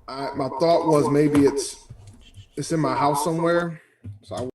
My thought was maybe it's in my house somewhere. So I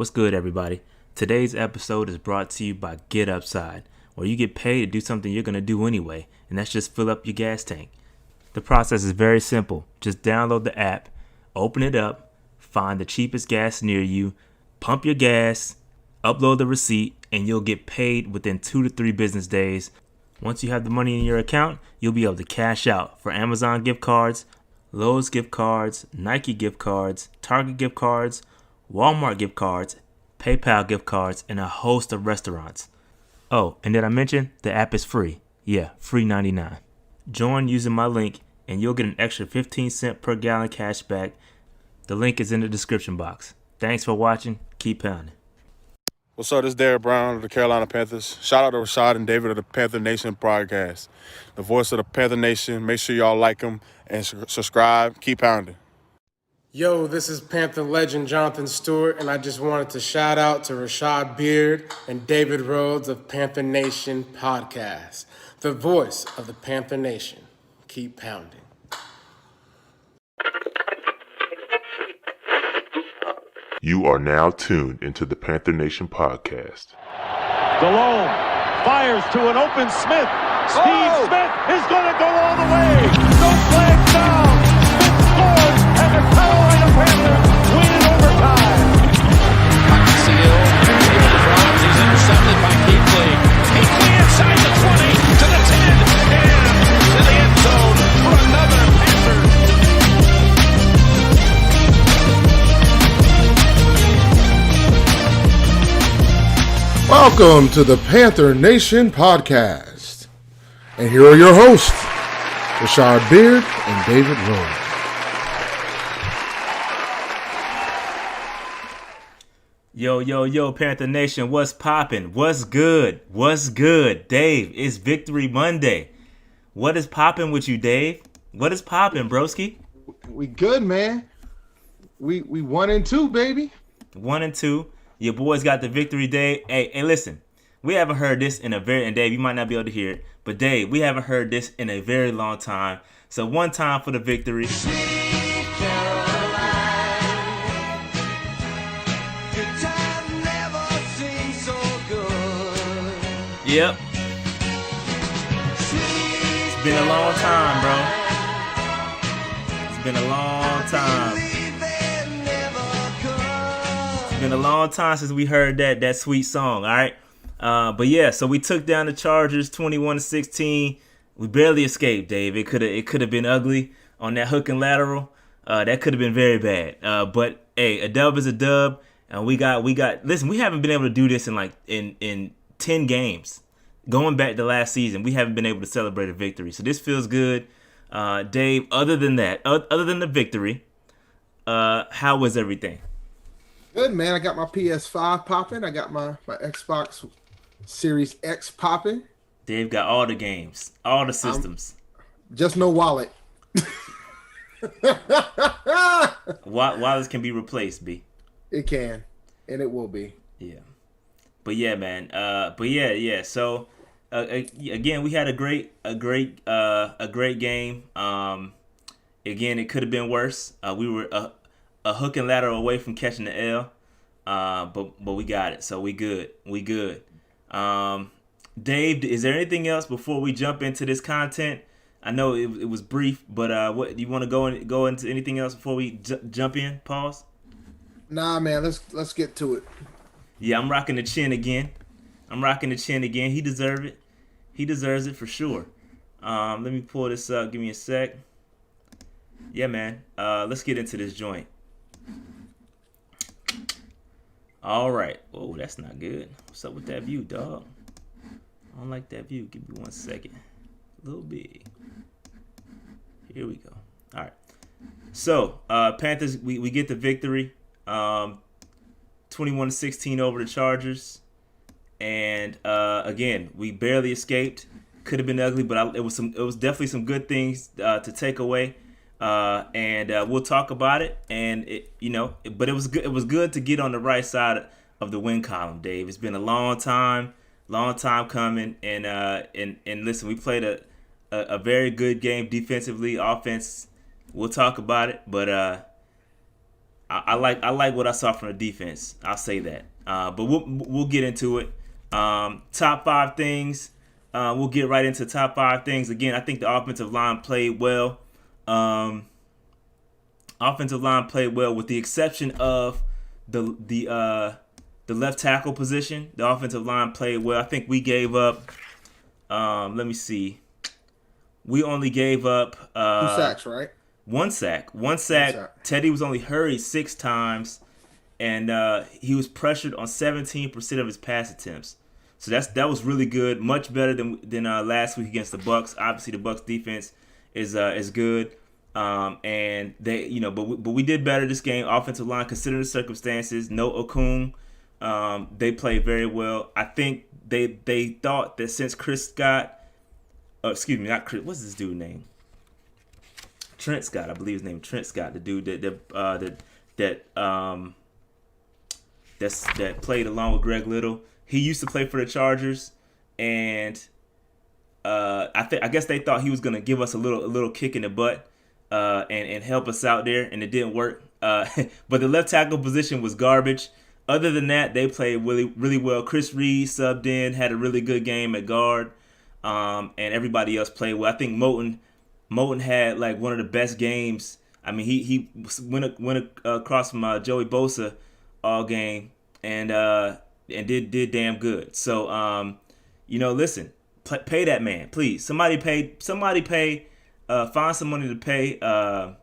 what's good, everybody? Today's episode is brought to you by Get Upside, where you get paid to do something you're going to do anyway, and that's just fill up your gas tank. The process is very simple. Just download the app, open it up, find the cheapest gas near you, pump your gas, upload the receipt, and you'll get paid within 2 to 3 business days. Once you have the money in your account, you'll be able to cash out for Amazon gift cards, Lowe's gift cards, Nike gift cards, Target gift cards, Walmart gift cards, PayPal gift cards, and a host of restaurants. Oh, and did I mention the app is free? Yeah, free 99. Join using my link and you'll get an extra 15 cents per gallon cash back. The link is in the description box. Thanks for watching. Keep pounding. What's up? This is Derrick Brown of the Carolina Panthers. Shout out to Rashad and David of the Panther Nation podcast. The voice of the Panther Nation. Make sure y'all like them and subscribe. Keep pounding. Yo, this is Panther legend Jonathan Stewart, and I just wanted to shout out to Rashad Beard and David Rhodes of Panther Nation podcast. The voice of the Panther Nation. Keep pounding. You are now tuned into the Panther Nation podcast. Delone fires to an open Smith. Steve Smith is going to go all the way. No flag down. Smith scores, and the Carolina Panthers win in overtime. Seal able to drop. He's intercepted by Kuechly. Kuechly inside the 20 to the 10 and to the end zone for another Panthers. Welcome to the Panther Nation podcast. And here are your hosts, Rashad Beard and David Rhodes. Yo, Panther Nation, what's poppin'? What's good? What's good? Dave, it's Victory Monday. What is poppin' with you, Dave? What is poppin', broski? We good, man. We 1-2, baby. 1-2. Your boys got the victory, Dave. Hey, listen. We haven't heard this in a very, and Dave, you might not be able to hear it, but Dave, we haven't heard this in a very long time. So one time for the victory. Sweet Caroline, good time never seemed so good. Yep. It's been a long time, bro. It's been a long time. Been a long time since we heard that sweet song, all right? But yeah, so we took down the Chargers 21-16. We barely escaped, Dave. It could have been ugly on that hook and lateral. That could have been very bad. But hey, a dub is a dub, and we got. Listen, we haven't been able to do this in 10 games. Going back to last season, we haven't been able to celebrate a victory. So this feels good, Dave. Other than that, other than the victory, how was everything? Good, man. I got my PS5 popping. I got my Xbox Series X popping. Dave got all the games, all the systems. Just no wallet. Wallets can be replaced, B. It can, and it will be. Yeah. But yeah, man. Yeah. So again, we had a great game. Again, it could have been worse. We were a hook and ladder away from catching the L, but we got it, so we good. Dave, is there anything else before we jump into this content? I know it was brief, but what do you want to go into anything else before we jump in? Pause. Nah, man, let's get to it. Yeah, I'm rocking the Chinn again. He deserves it. He deserves it for sure. Let me pull this up. Give me a sec. Yeah, man. Let's get into this joint. All right. Oh, that's not good. What's up with that view, dog? I don't like that view. Give me 1 second. A little big. Here we go. All right. So, Panthers, we get the victory. 21-16 over the Chargers. And again, we barely escaped. Could have been ugly, but it was definitely some good things to take away. And we'll talk about it. And but it was good. It was good to get on the right side of the win column, Dave. It's been a long time coming. And listen, we played a very good game defensively, offense. We'll talk about it, but I like what I saw from the defense. I'll say that. But we'll get into it. Top 5 things. We'll get right into top 5 things. Again, I think the offensive line played well. Offensive line played well, with the exception of the left tackle position. The offensive line played well. I think we gave up. Let me see. We only gave up 2 sacks, right? One sack. Teddy was only hurried 6 times, and he was pressured on 17% of his pass attempts. So that was really good, much better than last week against the Bucs. Obviously, the Bucs defense is good, and they but we did better this game. Offensive line, considering the circumstances, no Okung, they played very well. I think they thought that since Chris Scott, not Chris, what's this dude's name? Trent Scott, I believe his name is Trent Scott, the dude that played along with Greg Little. He used to play for the Chargers, and I guess they thought he was gonna give us a little kick in the butt and help us out there, and it didn't work. But the left tackle position was garbage. Other than that, they played really, really well. Chris Reed subbed in, had a really good game at guard, and everybody else played well. I think Moton had like one of the best games. I mean, he went across from Joey Bosa all game and did damn good. So listen, pay that man, please. Somebody pay. Find some money to pay Taylor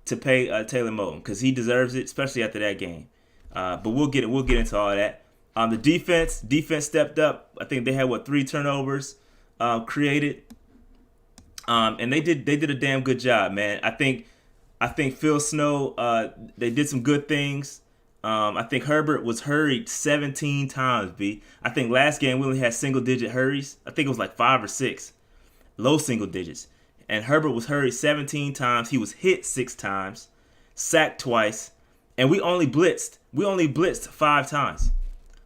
Moton, because he deserves it, especially after that game. But we'll get into all that. The defense stepped up. I think they had 3 turnovers created. And they did a damn good job, man. I think Phil Snow, they did some good things. I think Herbert was hurried 17 times, B. I think last game we only had single-digit hurries. I think it was like 5 or 6. Low single digits. And Herbert was hurried 17 times. He was hit 6 times, sacked twice, and we only blitzed 5 times.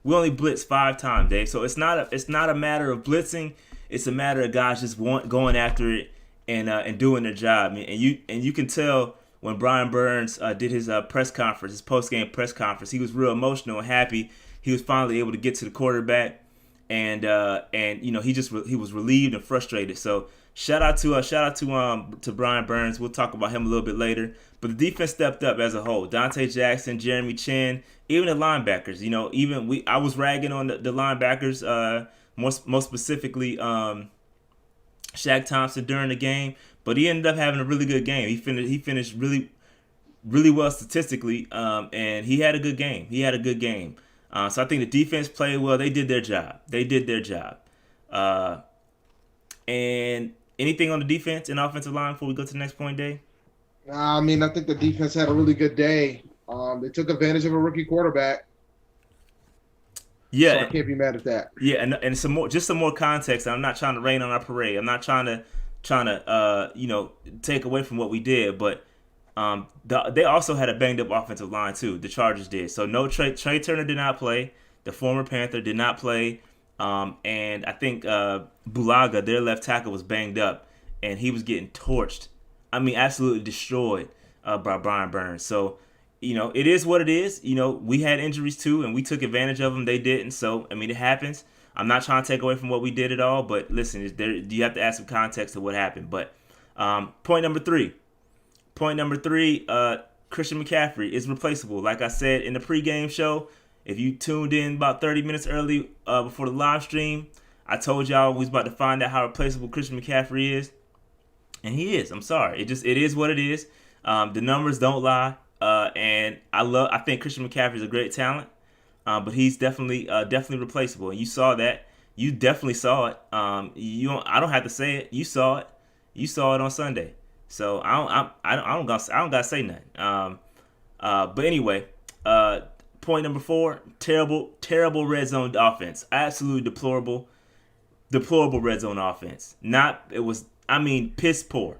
We only blitzed 5 times, Dave. So it's not a matter of blitzing. It's a matter of guys just going after it and doing their job. I mean, and you can tell when Brian Burns did his press conference, his post-game press conference, he was real emotional and happy. He was finally able to get to the quarterback, and he was relieved and frustrated. So shout out to Brian Burns. We'll talk about him a little bit later. But the defense stepped up as a whole. Dante Jackson, Jeremy Chinn, even the linebackers. I was ragging on the linebackers. More specifically, Shaq Thompson during the game, but he ended up having a really good game. He finished really, really well statistically, and he had a good game. So I think the defense played well. They did their job. And anything on the defense and offensive line before we go to the next point, Dave? I mean, I think the defense had a really good day. They took advantage of a rookie quarterback. Yeah, so I can't be mad at that. Yeah, and some more context. I'm not trying to rain on our parade. I'm not trying to take away from what we did, but they also had a banged up offensive line too. The Chargers did. So no Trey Turner did not play. The former Panther did not play, and I think Bulaga, their left tackle, was banged up, and he was getting torched. I mean, absolutely destroyed by Brian Burns. So. It is what it is. We had injuries too, and we took advantage of them. They didn't. So, I mean, it happens. I'm not trying to take away from what we did at all, but listen, you have to add some context to what happened. But point number three, Christian McCaffrey is replaceable. Like I said in the pregame show, if you tuned in about 30 minutes early before the live stream, I told y'all we was about to find out how replaceable Christian McCaffrey is, and he is. I'm sorry. It is what it is. The numbers don't lie. And I think Christian McCaffrey is a great talent, but he's definitely replaceable. And you saw that. You definitely saw it. I don't have to say it. You saw it. You saw it on Sunday. So I don't gotta say nothing. But anyway, point number 4: terrible red zone offense. Absolutely deplorable red zone offense. Piss poor.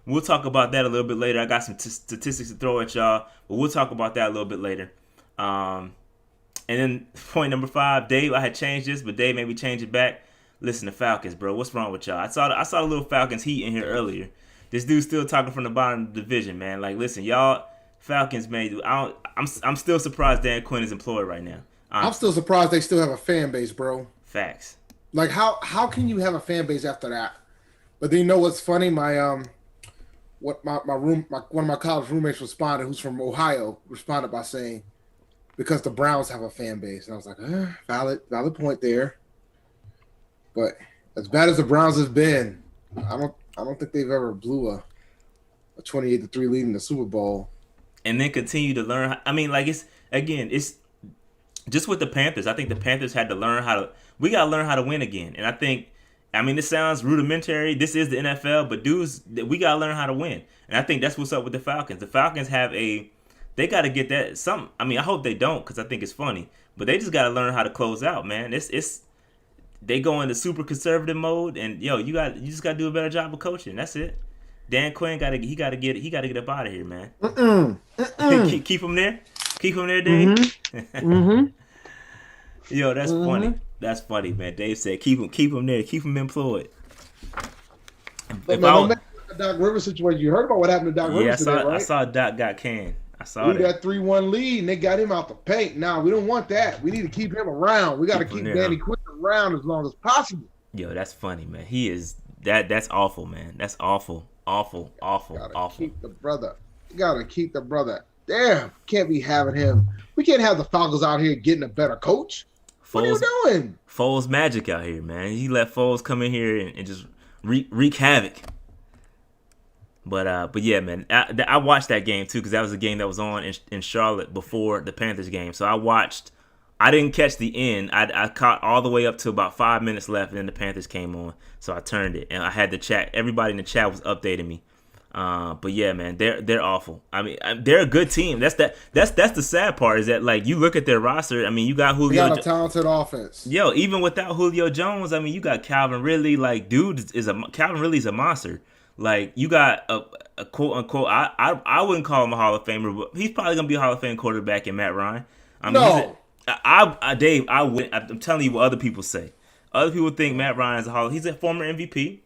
We'll talk about that a little bit later. I got some statistics to throw at y'all, but we'll talk about that a little bit later. And then point number 5, Dave, I had changed this, but Dave made me change it back. Listen, the Falcons, bro. What's wrong with y'all? I saw the little Falcons heat in here earlier. This dude's still talking from the bottom of the division, man. Like, listen, y'all, Falcons, man. I'm still surprised Dan Quinn is employed right now. I'm still surprised they still have a fan base, bro. Facts. Like how can you have a fan base after that? But then you know what's funny? One of my college roommates responded, who's from Ohio, responded by saying, because the Browns have a fan base. And I was like, valid point there. But as bad as the Browns has been, I don't think they've ever blew a 28-3 lead in the Super Bowl. And then continue to learn. I mean, like it's just with the Panthers. I think the Panthers had to learn we got to learn how to win again. And I mean, this sounds rudimentary. This is the NFL, but dudes, we got to learn how to win. And I think that's what's up with the Falcons. The Falcons they got to get that. I mean, I hope they don't, because I think it's funny. But they just got to learn how to close out, man. They go into super conservative mode, and you just got to do a better job of coaching. That's it. Dan Quinn got to get up out of here, man. Keep him there. Keep him there, Dave. Mm-hmm. Yo, that's funny. That's funny, man. Dave said keep him there. Keep him employed. But man, the Doc Rivers situation. You heard about what happened to Doc Rivers today, right? I saw Doc got canned. I saw that. We got 3-1 lead, and they got him out the paint. Now, we don't want that. We need to keep him around. We got to keep Danny Quinn around as long as possible. Yo, that's funny, man. He is that's awful, man. That's awful. Awful. Keep the brother. You gotta keep the brother. Damn, can't be having him. We can't have the Falcons out here getting a better coach. What are you doing? Foles magic out here, man. He let Foles come in here and just wreak havoc. But yeah, man, I watched that game too, because that was a game that was on in Charlotte before the Panthers game. So I didn't catch the end. I caught all the way up to about 5 minutes left, and then the Panthers came on. So I turned it, and I had the chat. Everybody in the chat was updating me. But yeah, man, they're awful. I mean, they're a good team. That's the sad part, is that, like, you look at their roster. I mean, you got Julio. They got a talented offense. Yo, even without Julio Jones, I mean, you got Calvin Ridley. Like, Calvin Ridley's a monster. Like, you got a quote unquote. I wouldn't call him a Hall of Famer, but he's probably gonna be a Hall of Fame quarterback in Matt Ryan. I mean, no. Dave, I'm telling you what other people say. Other people think Matt Ryan's he's a former MVP.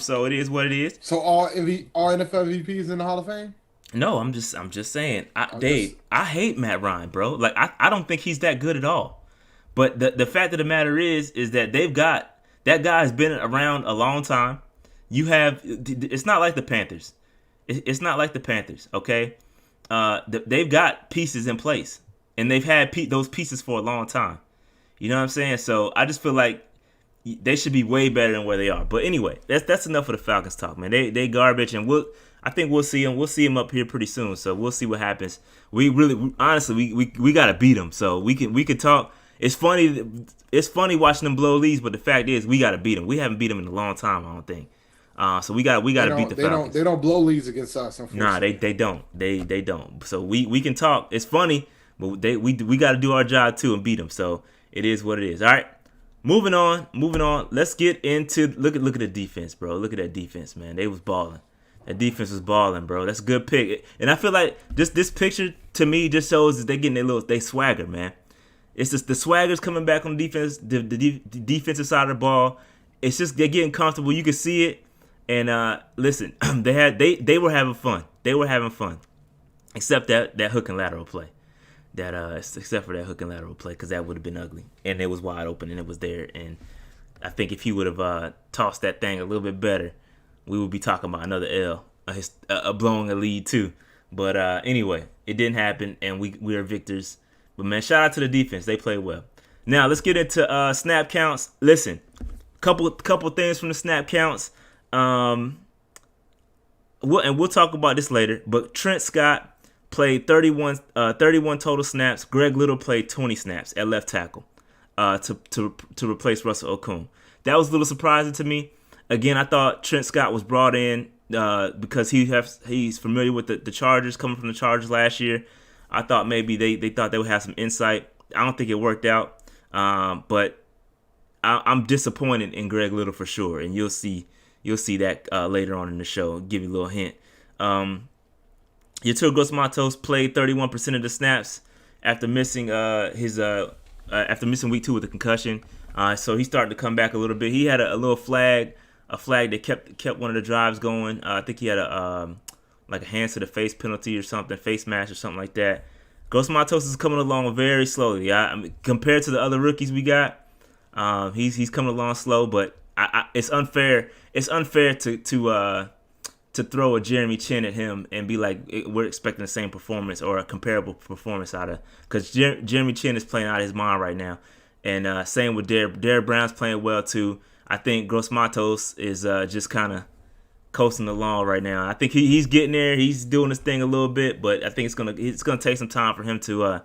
So it is what it is. So all NFL MVPs in the Hall of Fame? No, I'm just saying. Dave, I hate Matt Ryan, bro. Like, I don't think he's that good at all. But the fact of the matter is that that guy's been around a long time. It's not like the Panthers. It's not like the Panthers, okay? They've got pieces in place, and they've had those pieces for a long time. You know what I'm saying? So I just feel like they should be way better than where they are. But anyway, that's enough of the Falcons talk, man. They garbage, and I think we'll see them. We'll see them up here pretty soon. So we'll see what happens. Honestly, we gotta beat them. So we can talk. It's funny watching them blow leads, but the fact is we gotta beat them. We haven't beat them in a long time, I don't think. So we gotta beat the Falcons. They don't blow leads against us. Nah, they don't. They don't. So we can talk. It's funny, but we got to do our job too and beat them. So it is what it is. All right, moving on. Let's get into look at the defense, bro. Look at that defense, man. They was balling. That defense was balling, bro. That's a good pick. And I feel like this picture to me just shows that they getting they swagger, man. It's just the swagger's coming back on defense, the defensive side of the ball. It's just they're getting comfortable. You can see it. And listen, they were having fun. They were having fun, except that hook and lateral play. Except for that hook and lateral play, because that would have been ugly, and it was wide open, and it was there. And I think if he would have tossed that thing a little bit better, we would be talking about another L, blowing a lead too. But anyway, it didn't happen, and we are victors. But man, shout out to the defense. They played well. Now let's get into snap counts. Listen, couple things from the snap counts. We'll talk about this later, but Trent Scott played 31 total snaps. Greg Little played 20 snaps at left tackle to replace Russell Okung. That was a little surprising to me. Again, I thought Trent Scott was brought in because he's familiar with the Chargers, coming from the Chargers last year. I thought maybe they thought they would have some insight. I don't think it worked out, but I'm disappointed in Greg Little for sure, and you'll see that later on in the show. I'll give you a little hint. Yetur Gross-Matos played 31% of the snaps after missing week 2 with a concussion. So he started to come back a little bit. He had a little flag that kept one of the drives going. I think he had a hands to the face penalty or something, face mask or something like that. Gross Matos is coming along very slowly. I mean, compared to the other rookies we got, he's coming along slow. But it's unfair. It's unfair to throw a Jeremy Chinn at him and be like, we're expecting the same performance or a comparable performance out of, because Jeremy Chinn is playing out of his mind right now. And same with Derrick Brown's playing well too. I think Gross Matos is just kind of coasting along right now. I think he's getting there. He's doing his thing a little bit, but I think it's gonna take some time for him to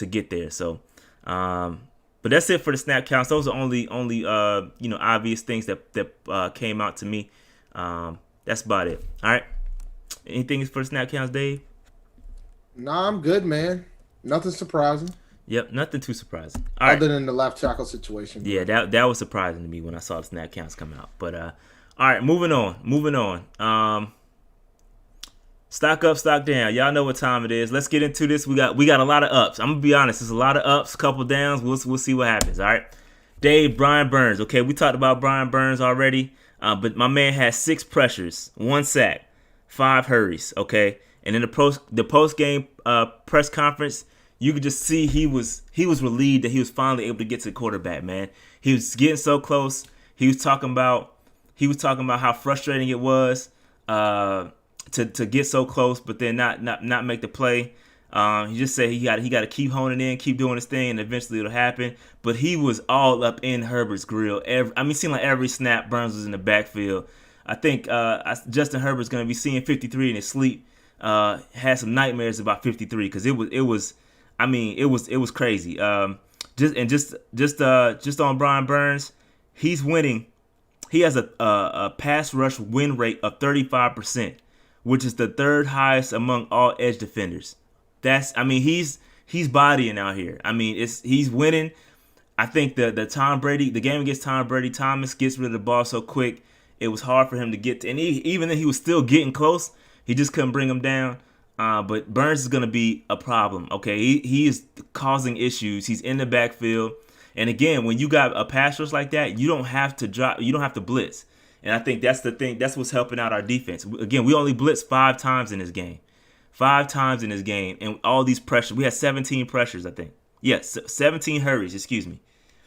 get there. So, but that's it for the snap counts. Those are only obvious things that came out to me. That's about it. All right. Anything for the snap counts, Dave? Nah, I'm good, man. Nothing surprising. Yep, nothing too surprising. All right. Other than the left tackle situation. Yeah, that was surprising to me when I saw the snap counts come out. But all right, moving on. Stock up, stock down. Y'all know what time it is. Let's get into this. We got a lot of ups. I'm gonna be honest. There's a lot of ups, a couple downs. We'll see what happens. All right. Dave, Brian Burns. Okay, we talked about Brian Burns already. But my man had 6 pressures, 1 sack, 5 hurries. Okay, and in the post game press conference, you could just see he was relieved that he was finally able to get to the quarterback. Man, he was getting so close. He was talking about how frustrating it was to get so close, but then not make the play. He just said he got to keep honing in, keep doing his thing, and eventually it'll happen. But he was all up in Herbert's grill. It seemed like every snap Burns was in the backfield. I think Justin Herbert's going to be seeing 53 in his sleep. Had some nightmares about 53 because it was crazy. Just on Brian Burns, he's winning. He has a pass rush win rate of 35%, which is the 3rd highest among all edge defenders. He's bodying out here. He's winning. I think the game against Tom Brady, Thomas gets rid of the ball so quick, it was hard for him to get to, and even then he was still getting close, he just couldn't bring him down. But Burns is going to be a problem. Okay, he is causing issues. He's in the backfield, and again, when you got a pass rush like that, you don't have to drop, you don't have to blitz, and I think that's the thing. That's what's helping out our defense. Again, we only blitzed 5 times in this game. 5 times in this game, and all these pressures. We had 17 pressures, I think. Yes, 17 hurries,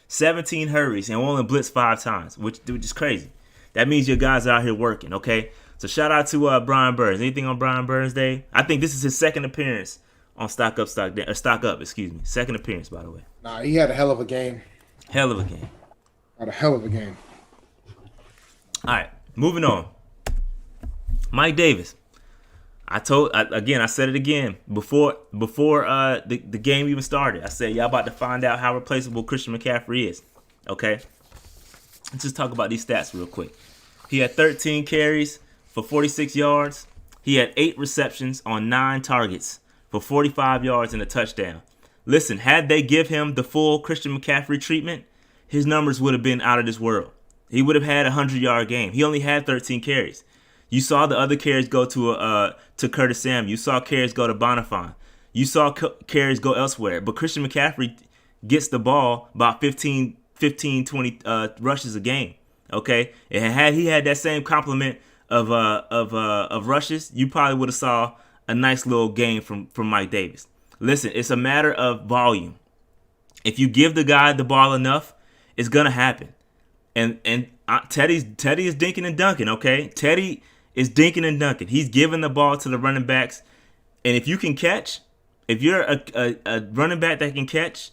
17 hurries, and we only blitzed 5 times, which is crazy. That means your guys are out here working, okay? So shout out to Brian Burns. Anything on Brian Burns Day? I think this is his 2nd appearance on Stock Up, excuse me. 2nd appearance, by the way. Nah, he had a hell of a game. Hell of a game. Had a hell of a game. All right, moving on. Mike Davis. I said it again before the game even started. I said y'all about to find out how replaceable Christian McCaffrey is. Okay, let's just talk about these stats real quick. He had 13 carries for 46 yards. He had 8 receptions on 9 targets for 45 yards and a touchdown. Listen, had they give him the full Christian McCaffrey treatment, his numbers would have been out of this world. He would have had a 100-yard game. He only had 13 carries. You saw the other carries go to Curtis Samuel. You saw carries go to Bonifant. You saw carries go elsewhere. But Christian McCaffrey gets the ball about 15, 20 rushes a game. Okay, and had he had that same complement of rushes, you probably would have saw a nice little game from Mike Davis. Listen, it's a matter of volume. If you give the guy the ball enough, it's gonna happen. And Teddy is dinking and dunking. Okay, Teddy is dinking and dunking. He's giving the ball to the running backs, and if you can catch, if you're a running back that can catch,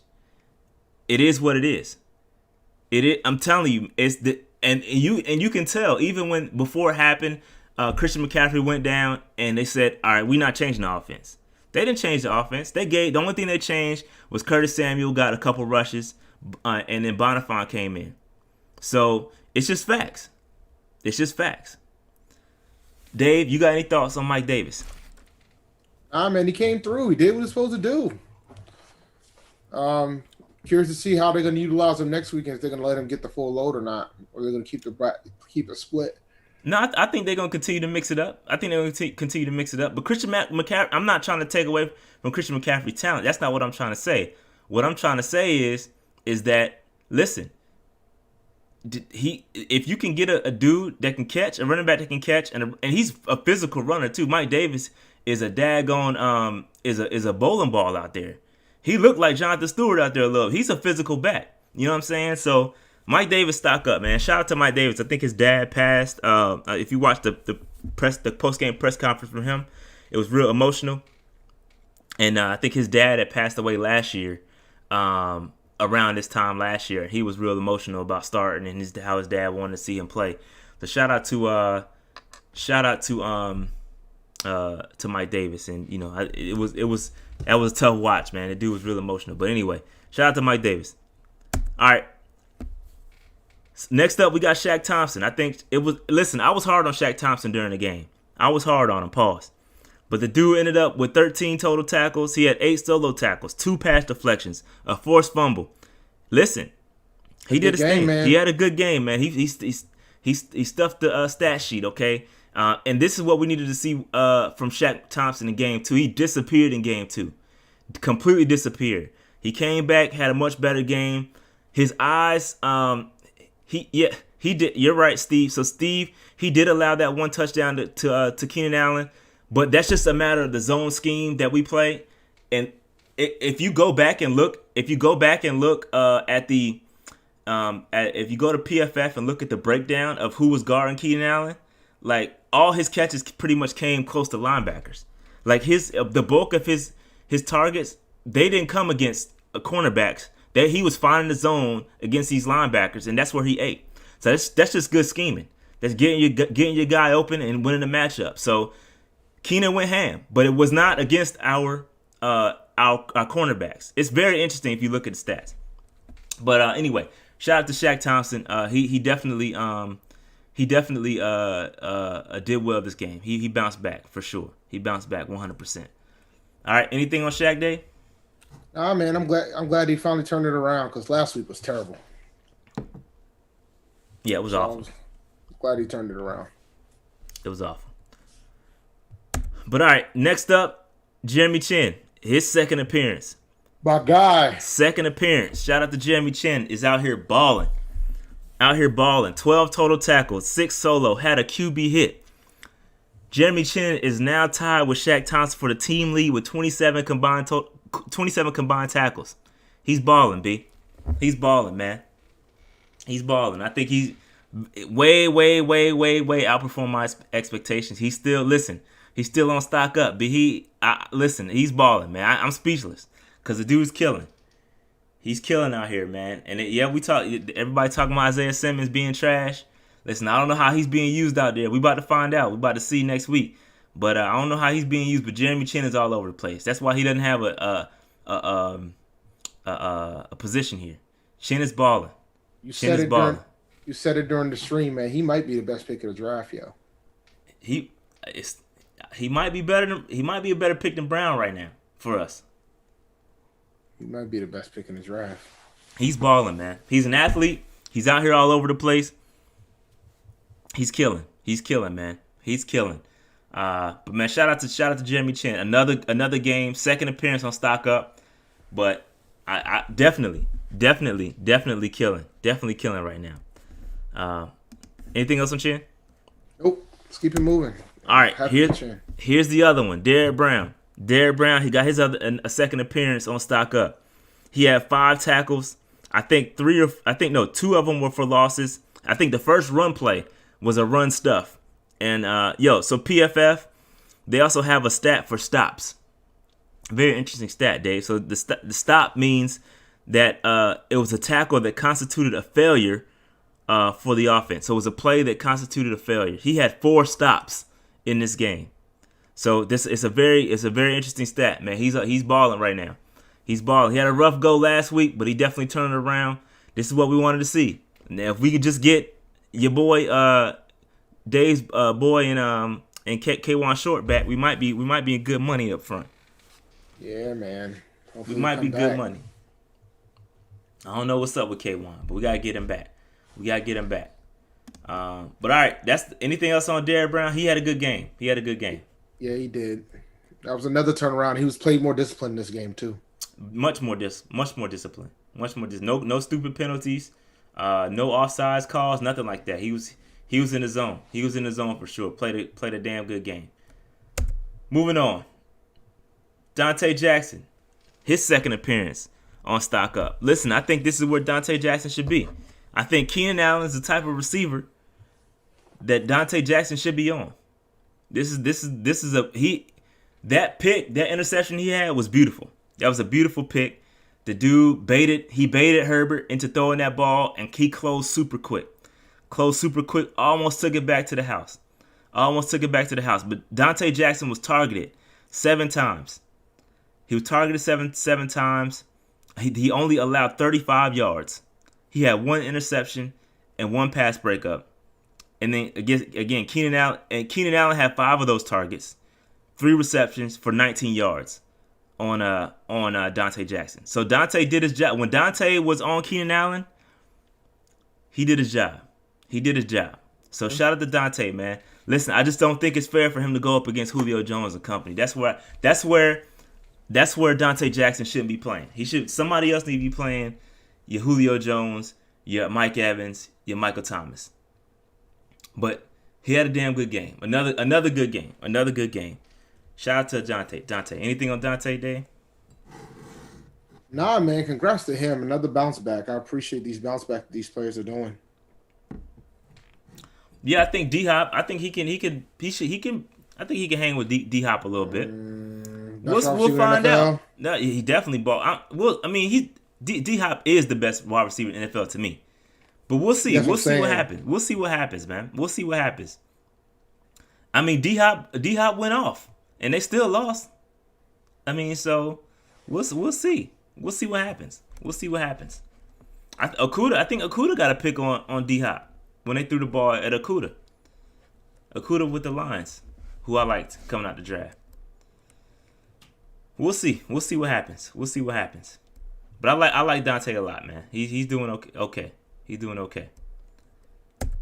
it is what it is. I'm telling you, it's the and you can tell even when before it happened, Christian McCaffrey went down and they said, all right, we're not changing the offense. They didn't change the offense. The only thing they changed was Curtis Samuel got a couple rushes, and then Bonifant came in. So it's just facts. It's just facts. Dave, you got any thoughts on Mike Davis? Man, he came through. He did what he was supposed to do. Curious to see how they're going to utilize him next weekend. If they're going to let him get the full load or not, or they're going to keep it split. No, I think they're going to continue to mix it up. But Christian McCaffrey, I'm not trying to take away from Christian McCaffrey's talent. That's not what I'm trying to say. What I'm trying to say is that, listen, if you can get a dude that can catch, a running back that can catch, and he's a physical runner too. Mike Davis is a daggone is a bowling ball out there. He looked like Jonathan Stewart out there a little. He's a physical back. You know what I'm saying? So Mike Davis, stock up, man. Shout out to Mike Davis. I think his dad passed. If you watch the post game press conference from him, it was real emotional. And I think his dad had passed away last year, around this time last year. He was real emotional about starting and how his dad wanted to see him play. So shout out to Mike Davis, and you know that was a tough watch, man. The dude was real emotional. But anyway, shout out to Mike Davis. All right. Next up, we got Shaq Thompson. I think it was. Listen, I was hard on Shaq Thompson during the game. I was hard on him. Pause. But the dude ended up with 13 total tackles. He had 8 solo tackles, 2 pass deflections, a forced fumble. Listen, he did his thing. Man. He had a good game, man. He stuffed the stat sheet, okay? And this is what we needed to see from Shaq Thompson in game 2. He disappeared in game 2. Completely disappeared. He came back, had a much better game. His eyes, he did. You're right, Steve. So Steve, he did allow that one touchdown to Keenan Allen, but that's just a matter of the zone scheme that we play. And if you go back and look, if you go to PFF and look at the breakdown of who was guarding Keenan Allen, like all his catches pretty much came close to linebackers. Like the bulk of his targets, they didn't come against cornerbacks. He was finding the zone against these linebackers, and that's where he ate. So that's just good scheming. That's getting your guy open and winning the matchup. So Keenan went ham, but it was not against our cornerbacks. It's very interesting if you look at the stats. But anyway, shout out to Shaq Thompson. He definitely did well this game. He bounced back for sure. He bounced back 100%. All right, anything on Shaq Day? Nah, man, I'm glad he finally turned it around because last week was terrible. Yeah, it was awful. Glad he turned it around. It was awful. But all right, next up, Jeremy Chinn. His second appearance. My guy. Second appearance. Shout out to Jeremy Chinn. Is out here balling. 12 total tackles, 6 solo, had a QB hit. Jeremy Chinn is now tied with Shaq Thompson for the team lead with 27 combined tackles. He's balling, B. He's balling, man. He's balling. I think he's way outperformed my expectations. He's still on stock up. But he's balling, man. I'm speechless because the dude's killing. He's killing out here, man. And everybody talking about Isaiah Simmons being trash. Listen, I don't know how he's being used out there. We about to find out. We about to see next week. But I don't know how he's being used. But Jeremy Chinn is all over the place. That's why he doesn't have a position here. Chinn is balling. You said it during the stream, man. He might be the best pick of the draft, yo. He might be better. He might be a better pick than Brown right now for us. He might be the best pick in the draft. He's balling, man. He's an athlete. He's out here all over the place. He's killing. He's killing, man. He's killing. But man, shout out to Jeremy Chinn. Another game, second appearance on Stock Up. But I definitely killing. Definitely killing right now. Anything else on Chinn? Nope. Let's keep it moving. All right. Here's the other one. Derrick Brown. He got his a second appearance on Stock Up. He had 5 tackles. I think 2 of them were for losses. I think the first run play was a run stuff. And so PFF, they also have a stat for stops. Very interesting stat, Dave. So the stop means that it was a tackle that constituted a failure for the offense. So it was a play that constituted a failure. He had 4 stops in this game. So this is a very interesting stat, man. He's balling right now. He's balling. He had a rough go last week, but he definitely turned it around. This is what we wanted to see. Now, if we could just get your boy Dave's boy and K1 Short back, we might be in good money up front. Yeah, man. Hopefully we might be good money. I don't know what's up with K1, but we gotta get him back. But all right, that's anything else on Derrick Brown? He had a good game. Yeah, he did. That was another turnaround. He was played more disciplined in this game too. Much more discipline. No stupid penalties. No offsides calls. Nothing like that. He was in the zone. He was in the zone for sure. Played a damn good game. Moving on. Dante Jackson, his second appearance on Stock Up. Listen, I think this is where Dante Jackson should be. I think Keenan Allen is the type of receiver that Dante Jackson should be on. That pick, that interception he had was beautiful. That was a beautiful pick. The dude baited Herbert into throwing that ball, and he closed super quick. Almost took it back to the house. But Dante Jackson was targeted 7 times. He was targeted seven times. He only allowed 35 yards. He had 1 interception and 1 pass breakup. And then again, Keenan Allen had 5 of those targets, 3 receptions for 19 yards on Dante Jackson. So Dante did his job. When Dante was on Keenan Allen, he did his job. So shout out to Dante, man. Listen, I just don't think it's fair for him to go up against Julio Jones and company. That's where Dante Jackson shouldn't be playing. Somebody else need to be playing your Julio Jones, your Mike Evans, your Michael Thomas. But he had a damn good game. Another good game. Shout out to Dante. Anything on Dante, Dave? Nah, man. Congrats to him. Another bounce back. I appreciate these bounce back that these players are doing. Yeah, I think D-Hop. I think he can hang with D-Hop a little bit. We'll find out. No, he definitely bought. D-Hop is the best wide receiver in the NFL to me. But we'll see. We'll see what happens. We'll see what happens, man. We'll see what happens. I mean, D-Hop went off, and they still lost. I mean, so we'll see. We'll see what happens. I think Okudah got a pick on D-Hop when they threw the ball at Okudah. Okudah with the Lions, who I liked coming out the draft. We'll see. We'll see what happens. But I like Dante a lot, man. He's doing okay. He's doing okay.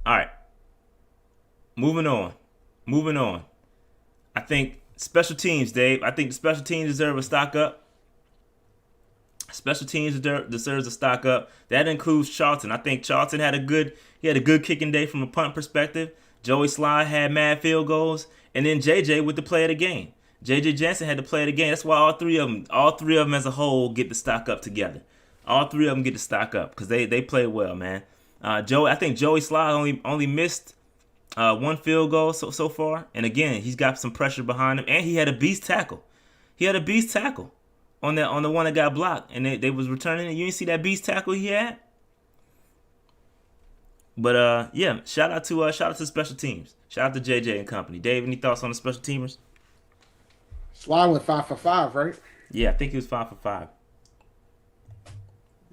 All right. Moving on. I think special teams, Dave. I think the special teams deserve a stock up. Special teams deserves a stock up. That includes Charlton. I think Charlton had a good kicking day from a punt perspective. Joey Sly had mad field goals, and then JJ with the play of the game. JJ Jansen had to play the game. That's why all three of them as a whole get the stock up together. All 3 of them get the stock up because they play well, man. I think Joey Sly only missed 1 field goal so far, and again he's got some pressure behind him, and he had a beast tackle. On the one that got blocked, and they was returning it. You didn't see that beast tackle he had. But yeah, shout out to special teams. Shout out to JJ and company. Dave, any thoughts on the special teamers? Sly went 5 for 5, right? Yeah, I think he was 5 for 5.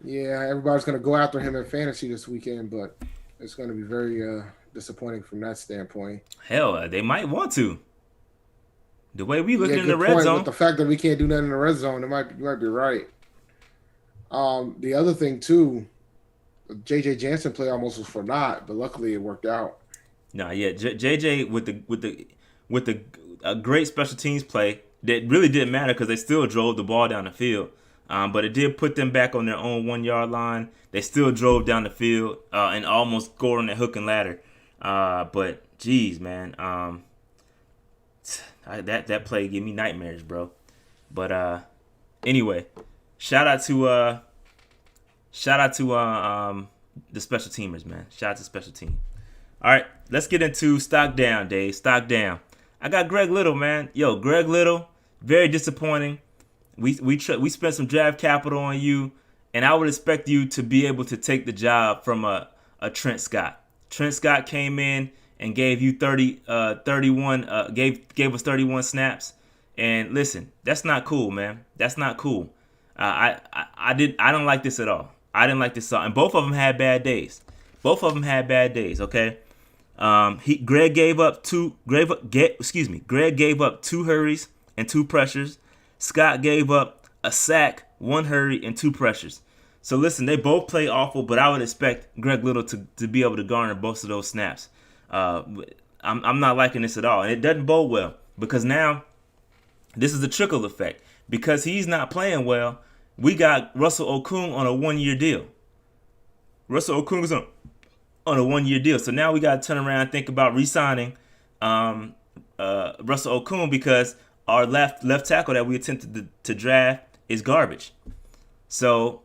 Yeah, everybody's going to go after him in fantasy this weekend, but it's going to be very disappointing from that standpoint. Hell, they might want to. The way we looking in the red zone. With the fact that we can't do nothing in the red zone, you might be right. The other thing too, JJ Jansen play almost was for naught, but luckily it worked out. Nah, yeah, JJ with the great special teams play that really didn't matter because they still drove the ball down the field. But it did put them back on their own 1-yard line. They still drove down the field and almost scored on that hook and ladder. But geez, man, that play gave me nightmares, bro. But anyway, shout out to the special teamers, man. Shout out to special team. All right, let's get into stock down, Dave. Stock down. I got Greg Little, man. Yo, Greg Little, very disappointing. We spent some draft capital on you, and I would expect you to be able to take the job from a Trent Scott. Trent Scott came in and gave you 31 gave us 31 snaps. And listen, that's not cool, man. That's not cool. I don't like this at all. I didn't like this at all. And both of them had bad days. Okay. Greg gave up 2 hurries and 2 pressures. Scott gave up a sack, 1 hurry, and 2 pressures. So listen, they both play awful, but I would expect Greg Little to be able to garner both of those snaps. I'm not liking this at all, and it doesn't bode well because now this is the trickle effect. Because he's not playing well, we got Russell Okung on a 1-year deal. Russell Okung is on a 1-year deal, so now we got to turn around and think about re-signing Russell Okung because our left tackle that we attempted to draft is garbage. So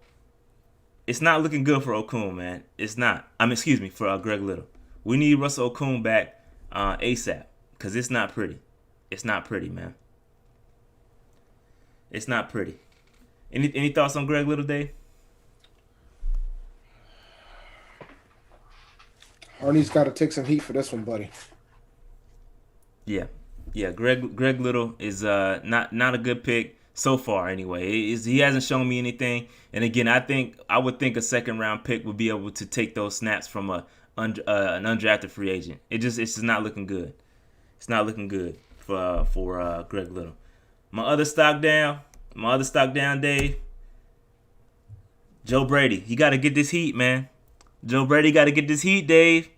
it's not looking good for Okung, man. It's not. Excuse me, for Greg Little. We need Russell Okung back ASAP because it's not pretty. It's not pretty, man. It's not pretty. Any thoughts on Greg Little, Dave? Arnie's got to take some heat for this one, buddy. Yeah. Greg Little is not a good pick so far. Anyway, he hasn't shown me anything. And again, I would think a second round pick would be able to take those snaps from an undrafted free agent. It's just not looking good. It's not looking good for Greg Little. My other stock down, Dave. Joe Brady. He got to get this heat, man. Joe Brady got to get this heat, Dave.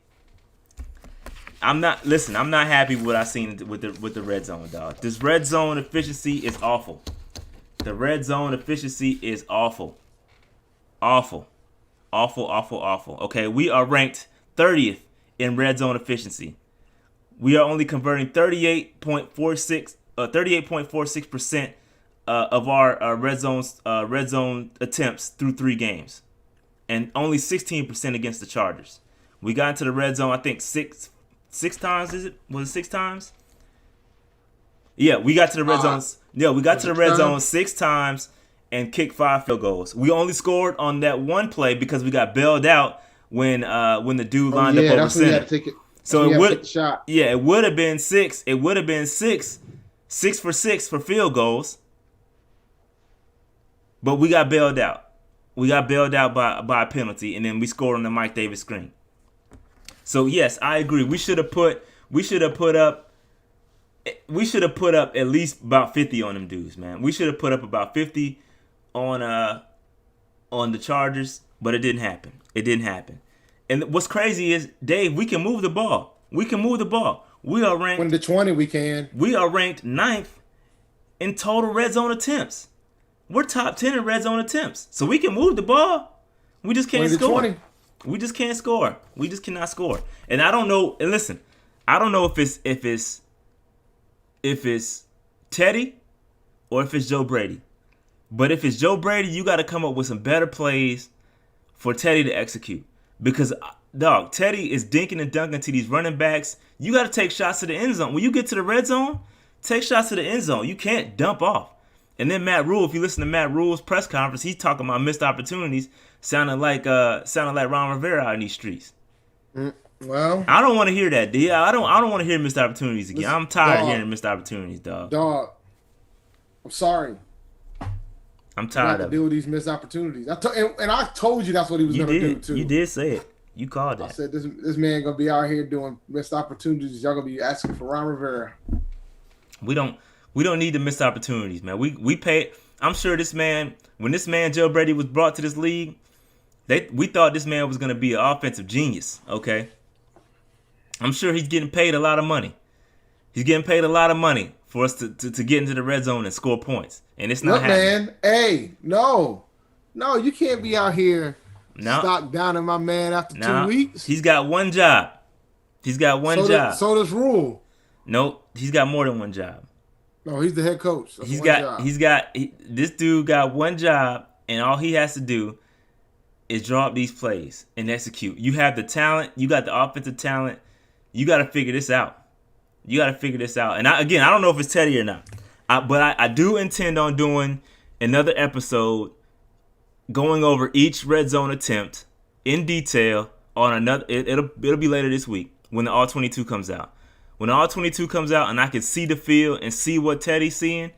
I'm not happy with what I seen with the red zone, dog. This red zone efficiency is awful. The red zone efficiency is awful. Awful. Okay, we are ranked 30th in red zone efficiency. We are only converting 38.46% of our red zone attempts through 3 games, and only 16% against the Chargers. We got into the red zone, I think six times. Was it 6 times? Yeah, we got to the red zone. Yeah, we got to the red zone 6 times and kicked 5 field goals. We only scored on that one play because we got bailed out when the dude lined up over center. So it would have been 6. It would have been 6 for 6 for field goals. But we got bailed out. We got bailed out by a penalty, and then we scored on the Mike Davis screen. So yes, I agree. We should have put up at least about 50 on them dudes, man. We should have put up about 50 on the Chargers, but it didn't happen. And what's crazy is, Dave, we can move the ball. We are ranked. When the 20, we can. We are ranked 9th in total red zone attempts. We're top 10 in red zone attempts, so we can move the ball. We just can't score. 20. We just can't score. We just cannot score. And I don't know. And listen, I don't know if it's Teddy or if it's Joe Brady. But if it's Joe Brady, you got to come up with some better plays for Teddy to execute. Because, dog, Teddy is dinking and dunking to these running backs. You got to take shots to the end zone. When you get to the red zone, take shots to the end zone. You can't dump off. And then Matt Rule, if you listen to Matt Rule's press conference, he's talking about missed opportunities, sounding like Ron Rivera out in these streets. Well, I don't want to hear that, D. I don't want to hear missed opportunities again. I'm tired of hearing missed opportunities, dog. Dog, I'm sorry. I'm tired of deal with these missed opportunities. I told you that's what he was going to do too. You did say it. You called that. I said this man gonna be out here doing missed opportunities. Y'all gonna be asking for Ron Rivera. We don't need the missed opportunities, man. We paid. I'm sure this man, when this man Joe Brady was brought to this league, we thought this man was gonna be an offensive genius. Okay, I'm sure he's getting paid a lot of money. He's getting paid a lot of money for us to get into the red zone and score points, and it's not happening. Man, hey, no, you can't be out here stock down in my man after 2 weeks. He's got one job. So does Rule. Nope, he's got more than one job. No, he's the head coach. This dude got one job, and all he has to do is draw up these plays and execute. You have the talent. You got the offensive talent. You got to figure this out. And I don't know if it's Teddy or not. But I do intend on doing another episode going over each red zone attempt in detail on another. It'll be later this week when the All-22 comes out. When the All-22 comes out and I can see the field and see what Teddy's seeing,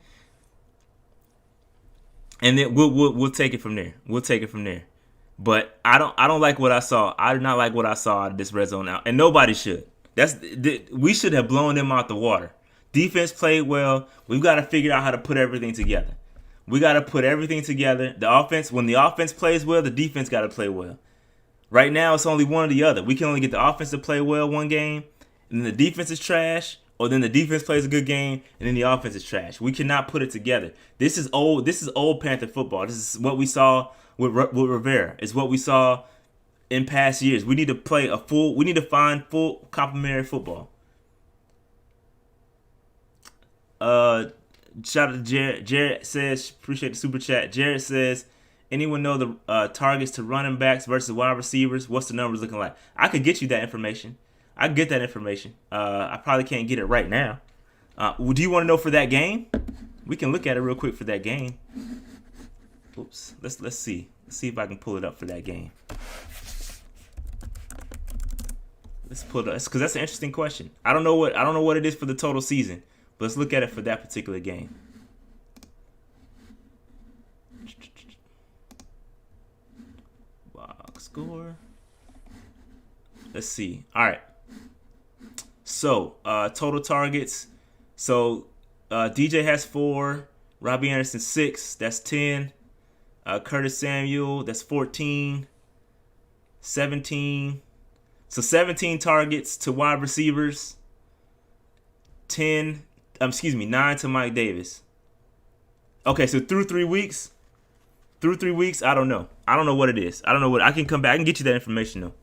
and then we'll take it from there. But I don't like what I saw. I do not like what I saw out of this red zone now, and nobody should. We should have blown them out the water. Defense played well. We've got to figure out how to put everything together. We got to put everything together. When the offense plays well, the defense got to play well. Right now, it's only one or the other. We can only get the offense to play well one game, and then the defense is trash, or then the defense plays a good game, and then the offense is trash. We cannot put it together. This is old Panther football. This is what we saw with Rivera. It's what we saw in past years. We need to find full complementary football. Shout out to Jared. Jared says, appreciate the super chat. Jared says, anyone know the targets to running backs versus wide receivers? What's the numbers looking like? I could get you that information. I can get that information. I probably can't get it right now. Do you want to know for that game? We can look at it real quick for that game. Oops. Let's see. Let's see if I can pull it up for that game. Let's pull it up because that's an interesting question. I don't know what it is for the total season, but let's look at it for that particular game. Box score. Let's see. All right. So total targets. So DJ has 4. Robbie Anderson 6. That's 10. Curtis Samuel, that's 14. 17. So 17 targets to wide receivers. 9 to Mike Davis. Okay, so through 3 weeks. I don't know. I don't know what it is. I don't know what. I can come back. I can get you that information though.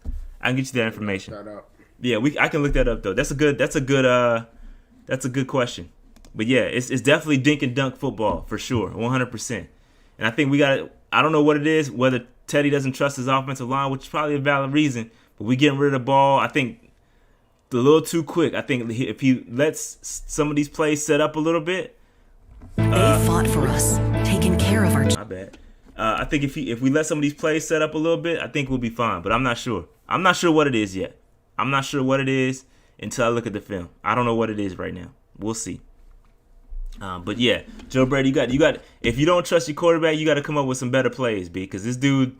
I can get you that information. Yeah, I can look that up though. That's a good question. But yeah, it's definitely dink and dunk football for sure, 100%. And I think I don't know what it is, whether Teddy doesn't trust his offensive line, which is probably a valid reason, but we getting rid of the ball, I think, a little too quick. I think if he lets some of these plays set up a little bit. They fought for us, taking care of our... My bad. I think if we let some of these plays set up a little bit, I think we'll be fine, but I'm not sure. I'm not sure what it is yet. I'm not sure what it is until I look at the film. I don't know what it is right now. We'll see. But yeah, Joe Brady, you got. If you don't trust your quarterback, you got to come up with some better plays, because this dude,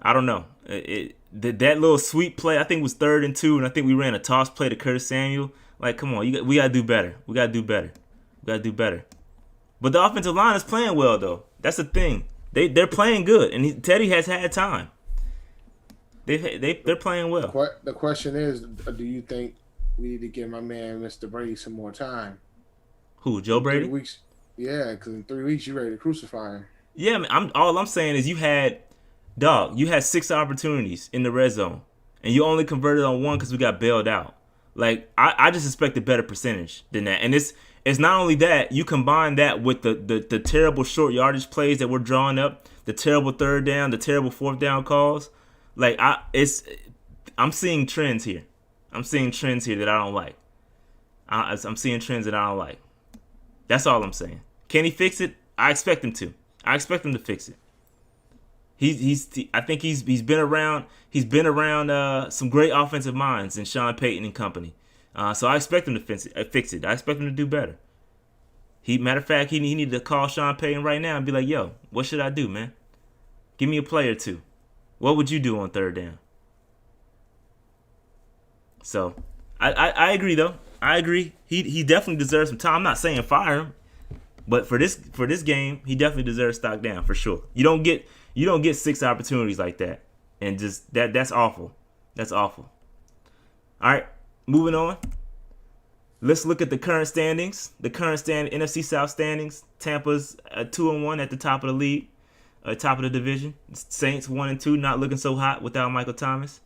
I don't know. That little sweep play, I think it was 3rd and 2, and I think we ran a toss play to Curtis Samuel. Like, come on, we got to do better. We got to do better. But the offensive line is playing well, though. That's the thing. They're playing good, and Teddy has had time. They're playing well. The question is, do you think we need to give my man Mr. Brady some more time? Who, Joe Brady? 3 weeks. Yeah, because in 3 weeks you're ready to crucify him. Yeah, all I'm saying is you had 6 opportunities in the red zone, and you only converted on 1 because we got bailed out. Like, I just expect a better percentage than that. And it's not only that, you combine that with the terrible short yardage plays that we're drawing up, the terrible 3rd down, the terrible 4th down calls. Like, I'm seeing trends here. I'm seeing trends here that I don't like. I'm seeing trends that I don't like. That's all I'm saying. Can he fix it? I expect him to. I expect him to fix it. I think he's been around. He's been around some great offensive minds in Sean Payton and company. So I expect him to fix it. I expect him to do better. Matter of fact, he needed to call Sean Payton right now and be like, "Yo, what should I do, man? Give me a play or two. What would you do on 3rd down?" So I agree though. I agree. He definitely deserves some time. I'm not saying fire him, but for this game, he definitely deserves stock down for sure. You don't get 6 opportunities like that, and just that's awful. That's awful. All right, moving on. Let's look at the current standings. The current NFC South standings. Tampa's 2-1 at the top of the league, top of the division. Saints 1-2, not looking so hot without Michael Thomas.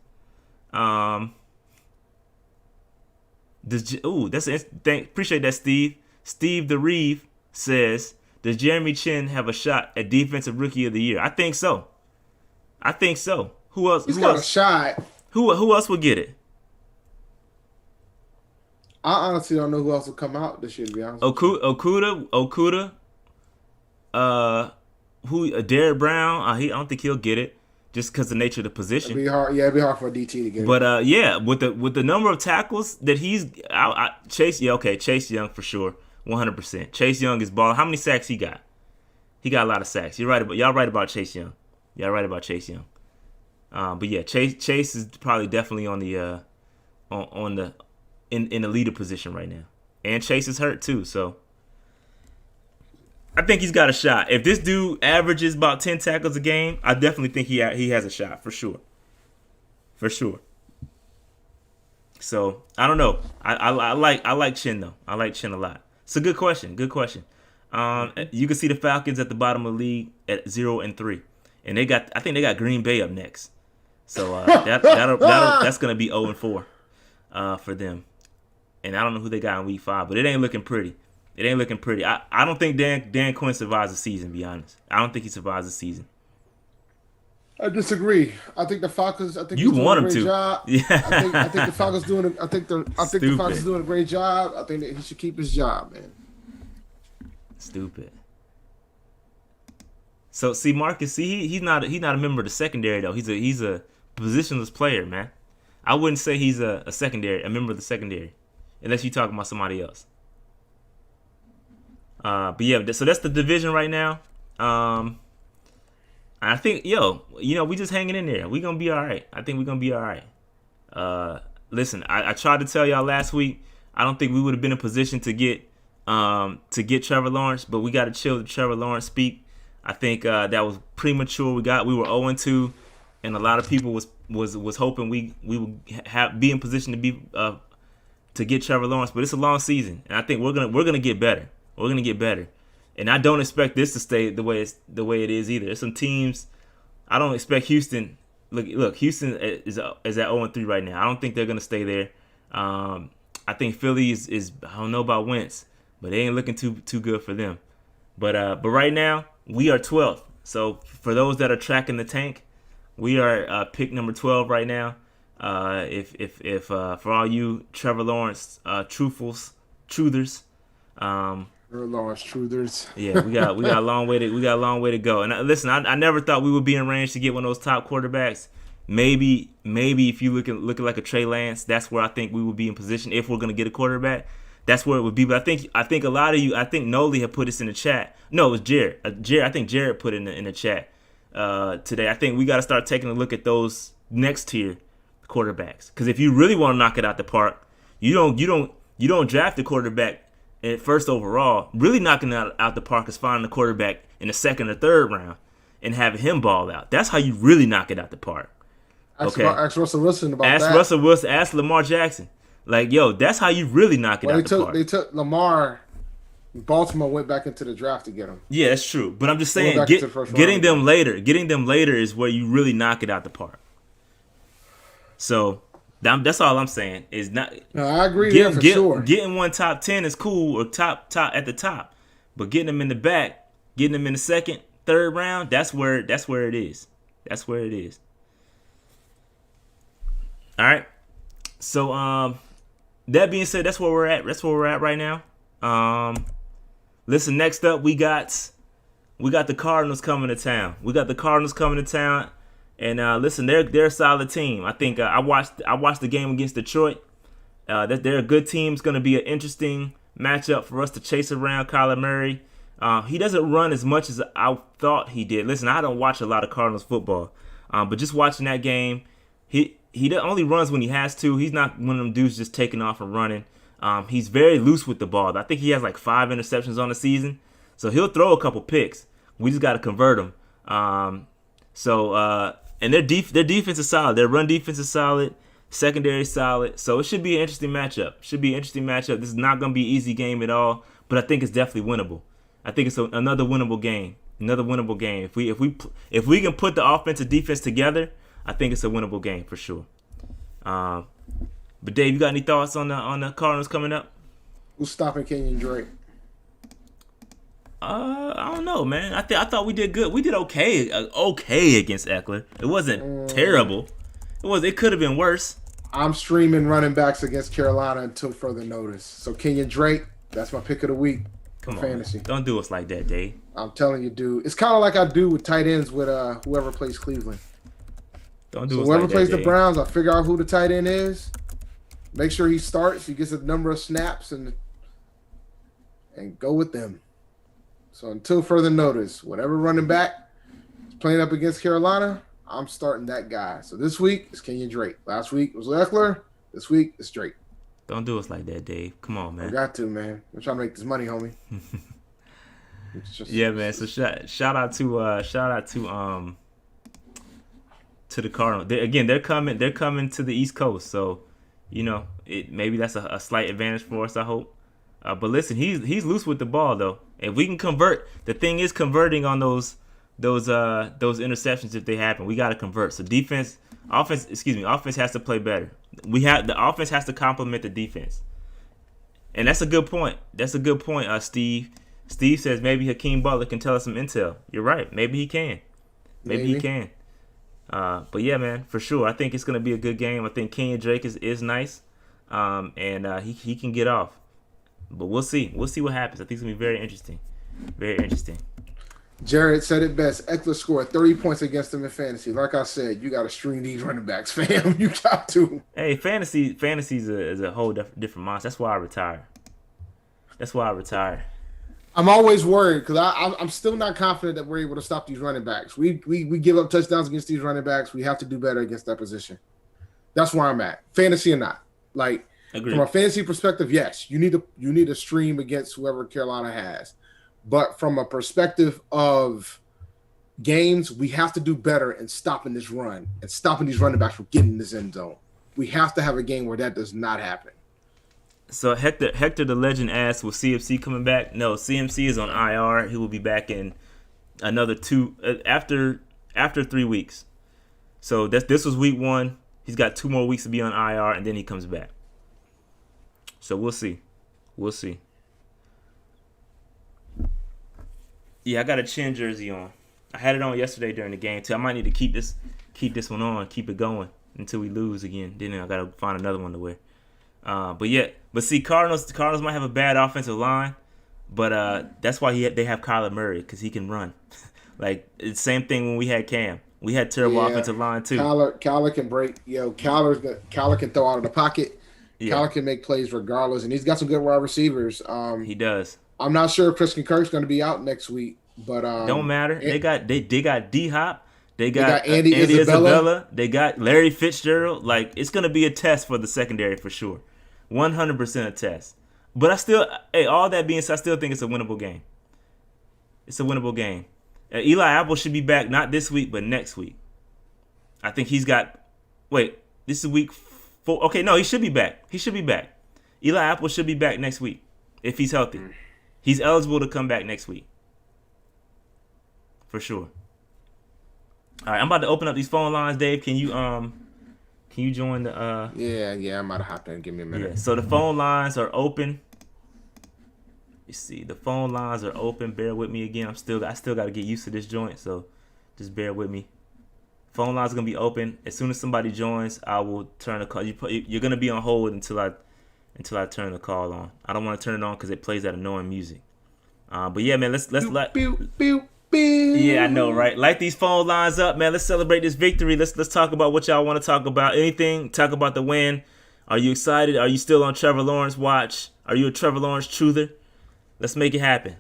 Appreciate that, Steve. Steve the Reeve says, does Jeremy Chinn have a shot at Defensive Rookie of the Year? I think so. Who else? He's got a shot. Who else would get it? I honestly don't know who else will come out this year, to be honest. Okuda. Derrick Brown. I don't think he'll get it. Just because the nature of the position. It'd be hard. Yeah, it'd be hard for a DT to get it. But yeah, with the number of tackles that he's Chase Young for sure, 100%. Chase Young is balling. How many sacks he got? He got a lot of sacks. Y'all right about Chase Young. But yeah, Chase is probably definitely on the in the leader position right now, and Chase is hurt too, so. I think he's got a shot. If this dude averages about 10 tackles a game, I definitely think he has a shot for sure. So I don't know. I like Chinn though. I like Chinn a lot. It's a good question. You can see the Falcons at the bottom of the league at 0-3, and I think they got Green Bay up next. So that's gonna be 0-4 for them. And I don't know who they got in week 5, but it ain't looking pretty. It ain't looking pretty. I don't think Dan Quinn survives the season, to be honest. I don't think he survives the season. I disagree. I think the Falcons. I think You he's doing want a him great to. job. Yeah. I think the Falcons doing. I think the Falcons doing a great job. I think that he should keep his job, man. Stupid. So see, Marcus, he's not a member of the secondary though. He's a positionless player, man. I wouldn't say he's a member of the secondary, unless you're talking about somebody else. But yeah, so that's the division right now. I think, we just hanging in there. We gonna be all right. I think we're gonna be all right. Listen, I tried to tell y'all last week. I don't think we would have been in position to get Trevor Lawrence, but we got to chill the Trevor Lawrence speak. I think that was premature. We were 0-2, and a lot of people was hoping we would be in position to be to get Trevor Lawrence. But it's a long season, and I think we're gonna get better. We're gonna get better, and I don't expect this to stay the way it is either. There's some teams I don't expect Houston. Look, Houston is at 0-3 right now. I don't think they're gonna stay there. I think Philly is I don't know about Wentz, but they ain't looking too good for them. But right now we are 12th. So for those that are tracking the tank, we are pick number 12 right now. If for all you Trevor Lawrence truthers, Trevor Lawrence truthers. yeah, we got a long way to go. And listen, I never thought we would be in range to get one of those top quarterbacks. Maybe if you looking like a Trey Lance, that's where I think we would be in position if we're gonna get a quarterback. That's where it would be. But I think a lot of you, I think Noli had put this in the chat. No, it was Jared. I think Jared put it in the chat today. I think we got to start taking a look at those next tier quarterbacks. Because if you really want to knock it out the park, you don't draft the quarterback at first overall. Really knocking it out the park is finding the quarterback in the second or third round and having him ball out. That's how you really knock it out the park. Ask Russell Wilson about that. Ask Russell Wilson. Ask Lamar Jackson. Like, yo, that's how you really knock it out the park. They took Lamar. Baltimore went back into the draft to get him. Yeah, that's true. But I'm just saying, getting them later is where you really knock it out the park. So that's all I'm saying. Is not. No, I agree there for sure. Getting one top 10 is cool, or top at the top, but getting them in the back, getting them in the second, third round, that's where it is. That's where it is. All right. So that being said, that's where we're at. That's where we're at right now. Listen, next up we got the Cardinals coming to town. And listen, they're a solid team. I think I watched the game against Detroit. They're a good team. It's going to be an interesting matchup for us to chase around Kyler Murray. He doesn't run as much as I thought he did. Listen, I don't watch a lot of Cardinals football, but just watching that game, he only runs when he has to. He's not one of them dudes just taking off and running. He's very loose with the ball. I think he has like 5 interceptions on the season. So he'll throw a couple picks. We just got to convert them. And their defense is solid. Their run defense is solid. Secondary is solid. So it should be an interesting matchup. This is not going to be an easy game at all, but I think it's definitely winnable. I think it's another winnable game. If we can put the offense and defense together, I think it's a winnable game for sure. But Dave, you got any thoughts on the Cardinals coming up? Who's stopping Kenyon Drake? I don't know, man. I thought we did good. We did okay against Eckler. It wasn't terrible. It could have been worse. I'm streaming running backs against Carolina until further notice. So Kenyon Drake, that's my pick of the week. Come on, fantasy. Man. Don't do us like that, Dave. I'm telling you, dude. It's kind of like I do with tight ends with whoever plays Cleveland. Don't do us whoever like that, plays Dave. the Browns, I figure out who the tight end is. Make sure he starts. He gets a number of snaps and go with them. So until further notice, whatever running back is playing up against Carolina, I'm starting that guy. So this week it's Kenyon Drake. Last week it was Eckler. This week it's Drake. Don't do us like that, Dave. Come on, man. I got to, man. I'm trying to make this money, homie. Yeah, man. So shout out to the Cardinals. They're coming to the East Coast. So, maybe that's a slight advantage for us, I hope. But listen, he's loose with the ball though. If we can convert, the thing is converting on those interceptions if they happen. We got to convert. So offense has to play better. The offense has to complement the defense. And that's a good point. Steve. Steve says maybe Hakeem Butler can tell us some intel. You're right. Maybe he can. Maybe he can. But yeah, man, for sure. I think it's gonna be a good game. I think Kenyon Drake is nice, and he can get off. But we'll see. We'll see what happens. I think it's gonna be very interesting. Very interesting. Jared said it best. Eckler scored 30 points against them in fantasy. Like I said, you got to string these running backs, fam. You got to. Hey, fantasy is a whole different monster. That's why I retire. I'm always worried because I'm still not confident that we're able to stop these running backs. We give up touchdowns against these running backs. We have to do better against that position. That's where I'm at. Fantasy or not. Like, Agreed. From a fantasy perspective, yes, you need to stream against whoever Carolina has. But from a perspective of games, we have to do better in stopping this run and stopping these running backs from getting in this end zone. We have to have a game where that does not happen. So Hector the Legend asks, will CMC coming back? No, CMC is on IR. He will be back in another after 3 weeks. So this was week 1. He's got 2 more weeks to be on IR, and then he comes back. So we'll see. Yeah, I got a Chinn jersey on. I had it on yesterday during the game too. I might need to keep this one on, keep it going until we lose again. Then I gotta find another one to wear. But see, Cardinals might have a bad offensive line, but that's why they have Kyler Murray, because he can run. Like it's the same thing when we had Cam. We had terrible offensive line too. Kyler can break. Kyler can throw out of the pocket. Yeah. Kyler can make plays regardless, and he's got some good wide receivers. He does. I'm not sure if Christian Kirk's going to be out next week, but don't matter. They got D-Hop. They got Andy Isabella. They got Larry Fitzgerald. Like, it's going to be a test for the secondary for sure. 100% a test. But all that being said, I still think it's a winnable game. It's a winnable game. Eli Apple should be back not this week, but next week. I think he's got. Wait, this is week 4. Okay, no, he should be back. Eli Apple should be back next week if he's healthy. He's eligible to come back next week. For sure. All right, I'm about to open up these phone lines, Dave. Can you join the Yeah, I'm about to hop in. Give me a minute. Yeah, so the phone lines are open. You see, the phone lines are open. Bear with me again. I still got to get used to this joint, so just bear with me. Phone lines are gonna be open. As soon as somebody joins, I will turn the call. You're gonna be on hold until I turn the call on. I don't want to turn it on because it plays that annoying music. But yeah, man, let's let. Yeah, I know, right? Light these phone lines up, man. Let's celebrate this victory. Let's talk about what y'all want to talk about. Anything? Talk about the win. Are you excited? Are you still on Trevor Lawrence watch? Are you a Trevor Lawrence truther? Let's make it happen.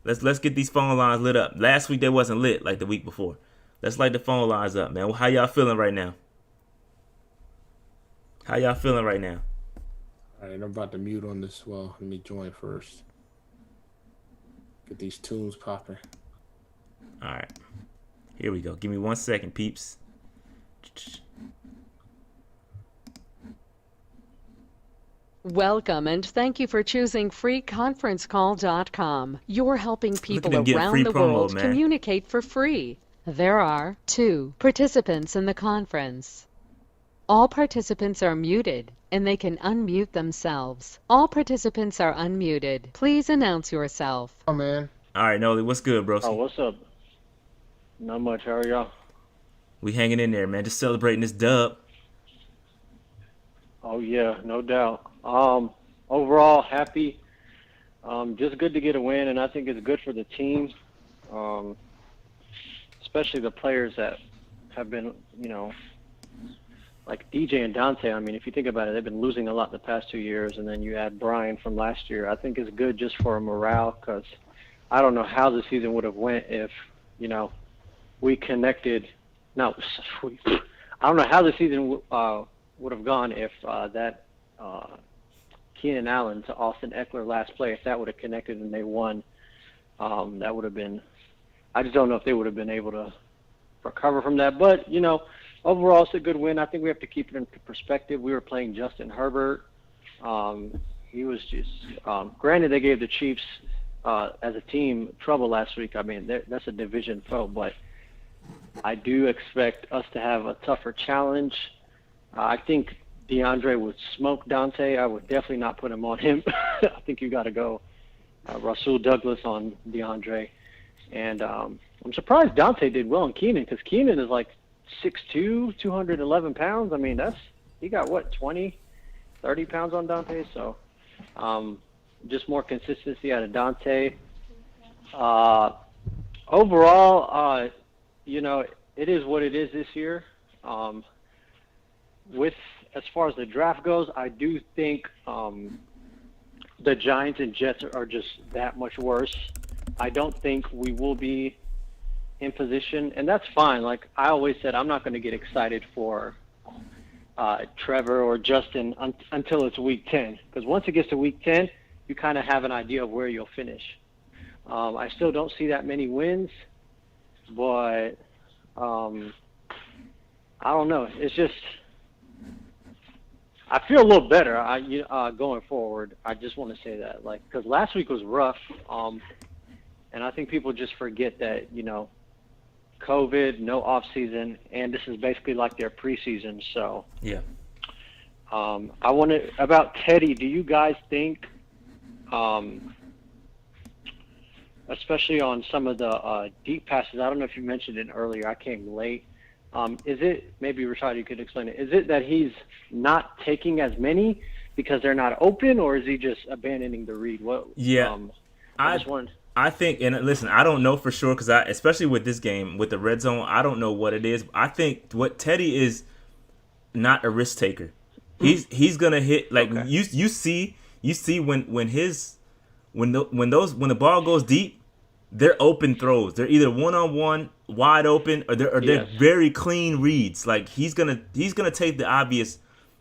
Let's get these phone lines lit up. Last week they wasn't lit like the week before. Let's light the phone lines up, man. How y'all feeling right now? All right, I'm about to mute on this. Well, let me join first. Get these tunes popping. All right. Here we go. Give me 1 second, peeps. Welcome and thank you for choosing freeconferencecall.com. You're helping people around the world communicate for free. There are 2 participants in the conference. All participants are muted, and they can unmute themselves. All participants are unmuted. Please announce yourself. Oh, man. All right, Noli, what's good, bro? Oh, what's up? Not much. How are y'all? We hanging in there, man. Just celebrating this dub. Oh, yeah, no doubt. Overall, happy. Just good to get a win, and I think it's good for the team, especially the players that have been, like DJ and Dante. I mean, if you think about it, they've been losing a lot the past 2 years, and then you add Brian from last year. I think it's good just for morale, because I don't know how the season would have went if, we connected. No, I don't know how the season would have gone if that Keenan Allen to Austin Eckler last play, if that would have connected and they won. That would have been – I just don't know if they would have been able to recover from that. But, overall, it's a good win. I think we have to keep it in perspective. We were playing Justin Herbert. He was just granted, they gave the Chiefs as a team trouble last week. I mean, that's a division foe. But I do expect us to have a tougher challenge. I think DeAndre would smoke Dante, I would definitely not put him on him. I think you got to go Rasul Douglas on DeAndre. And I'm surprised Dante did well on Keenan, because Keenan is like 6'2", 211 pounds. I mean, he got, 20, 30 pounds on Dante? So just more consistency out of Dante. Overall, it is what it is this year. As far as the draft goes, I do think the Giants and Jets are just that much worse. I don't think we will be in position, and that's fine. Like I always said, I'm not going to get excited for Trevor or Justin until it's week 10, because once it gets to week 10, you kind of have an idea of where you'll finish. I still don't see that many wins, but I don't know. It's just I feel a little better going forward. I just want to say that, because last week was rough, and I think people just forget that, COVID, no off season, and this is basically like their preseason. So yeah. I wanted about Teddy. Do you guys think, especially on some of the deep passes? I don't know if you mentioned it earlier. I came late. Is it, maybe Rashad, you could explain it, is it that he's not taking as many because they're not open, or is he just abandoning the read? I think, and listen, I don't know for sure, because especially with this game, with the red zone, I don't know what it is. I think what Teddy is not a risk taker. He's gonna hit, like, okay. You see when the ball goes deep, they're open throws. They're either 1-on-1, wide open, or they're very clean reads. Like he's gonna take the obvious,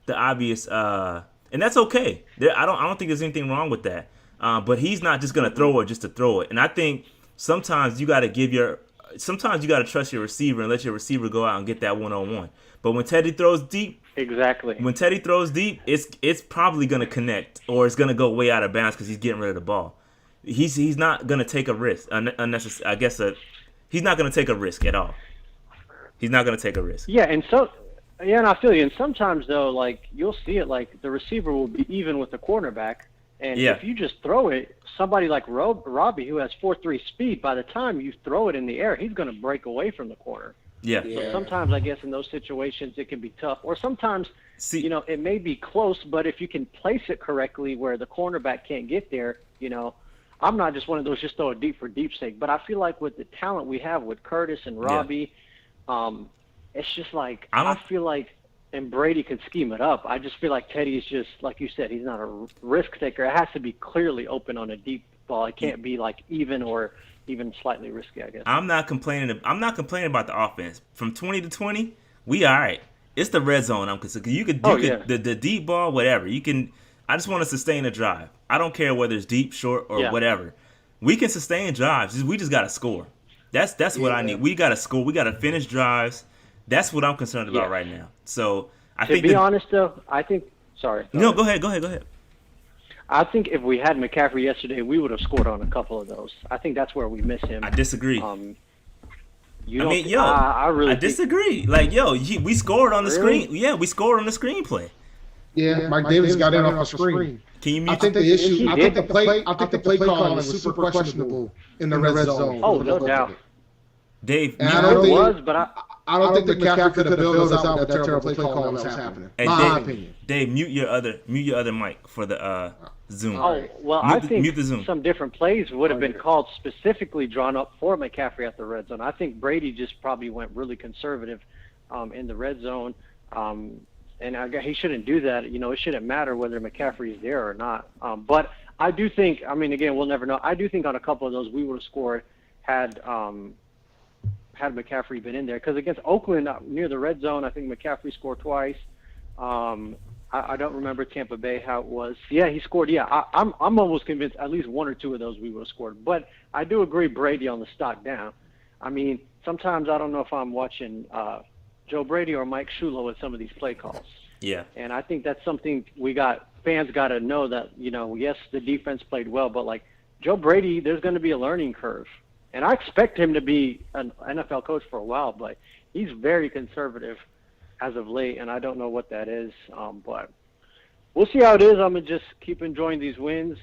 and that's okay. I don't think there's anything wrong with that. But he's not just gonna throw it just to throw it. And I think sometimes you gotta trust your receiver and let your receiver go out and get that 1-on-1. But when Teddy throws deep, it's probably gonna connect, or it's gonna go way out of bounds because he's getting rid of the ball. He's not gonna take a risk unnecessary. I guess he's not gonna take a risk at all. He's not gonna take a risk. Yeah, and I feel you. And sometimes though, like you'll see it, like the receiver will be even with the cornerback, and if you just throw it, somebody like Robbie, who has 4.3 speed, by the time you throw it in the air, he's gonna break away from the corner. Yeah. So sometimes I guess in those situations it can be tough, or sometimes it may be close, but if you can place it correctly where the cornerback can't get there, I'm not just one of those just throw it deep for deep's sake, but I feel like with the talent we have with Curtis and Robbie, it's just like I feel like, and Brady can scheme it up. I just feel like Teddy is just, like you said, he's not a risk taker. It has to be clearly open on a deep ball. It can't be like even or even slightly risky, I guess. I'm not complaining about the offense. From 20 to 20, we all right. It's the red zone I'm concerned. You could the deep ball, whatever. You can. I just want to sustain a drive. I don't care whether it's deep, short, or whatever. We can sustain drives. We just got to score. That's what I need. We got to score. We got to finish drives. That's what I'm concerned about right now. So I think. To be honest, though, I think. Sorry. No, go ahead. I think if we had McCaffrey yesterday, we would have scored on a couple of those. I think that's where we miss him. I disagree. I disagree. Like, we scored on the screen. Yeah, we scored on the screenplay. Yeah, Mike Davis got in off the screen. Can you mute? I think the play calling was super questionable in the red zone. Oh, no doubt. Dave, I don't think McCaffrey could have built us out with that terrible play call that was happening. Hey, my opinion. Dave, mute your other mic for the Zoom. Oh, well, I think some different plays would have been called specifically drawn up for McCaffrey at the red zone. I think Brady just probably went really conservative in the red zone. And he shouldn't do that. It shouldn't matter whether McCaffrey is there or not. But I do think, again, we'll never know. I do think on a couple of those we would have scored had McCaffrey been in there. Because against Oakland, near the red zone, I think McCaffrey scored twice. I don't remember Tampa Bay how it was. Yeah, he scored. Yeah, I'm almost convinced at least one or two of those we would have scored. But I do agree Brady on the stock down. Sometimes I don't know if I'm watching Joe Brady or Mike Shula with some of these play calls. Yeah. And I think that's something fans got to know that, yes, the defense played well, but like Joe Brady, there's going to be a learning curve. And I expect him to be an NFL coach for a while, but he's very conservative as of late, and I don't know what that is. But we'll see how it is. I'm gonna just keep enjoying these wins.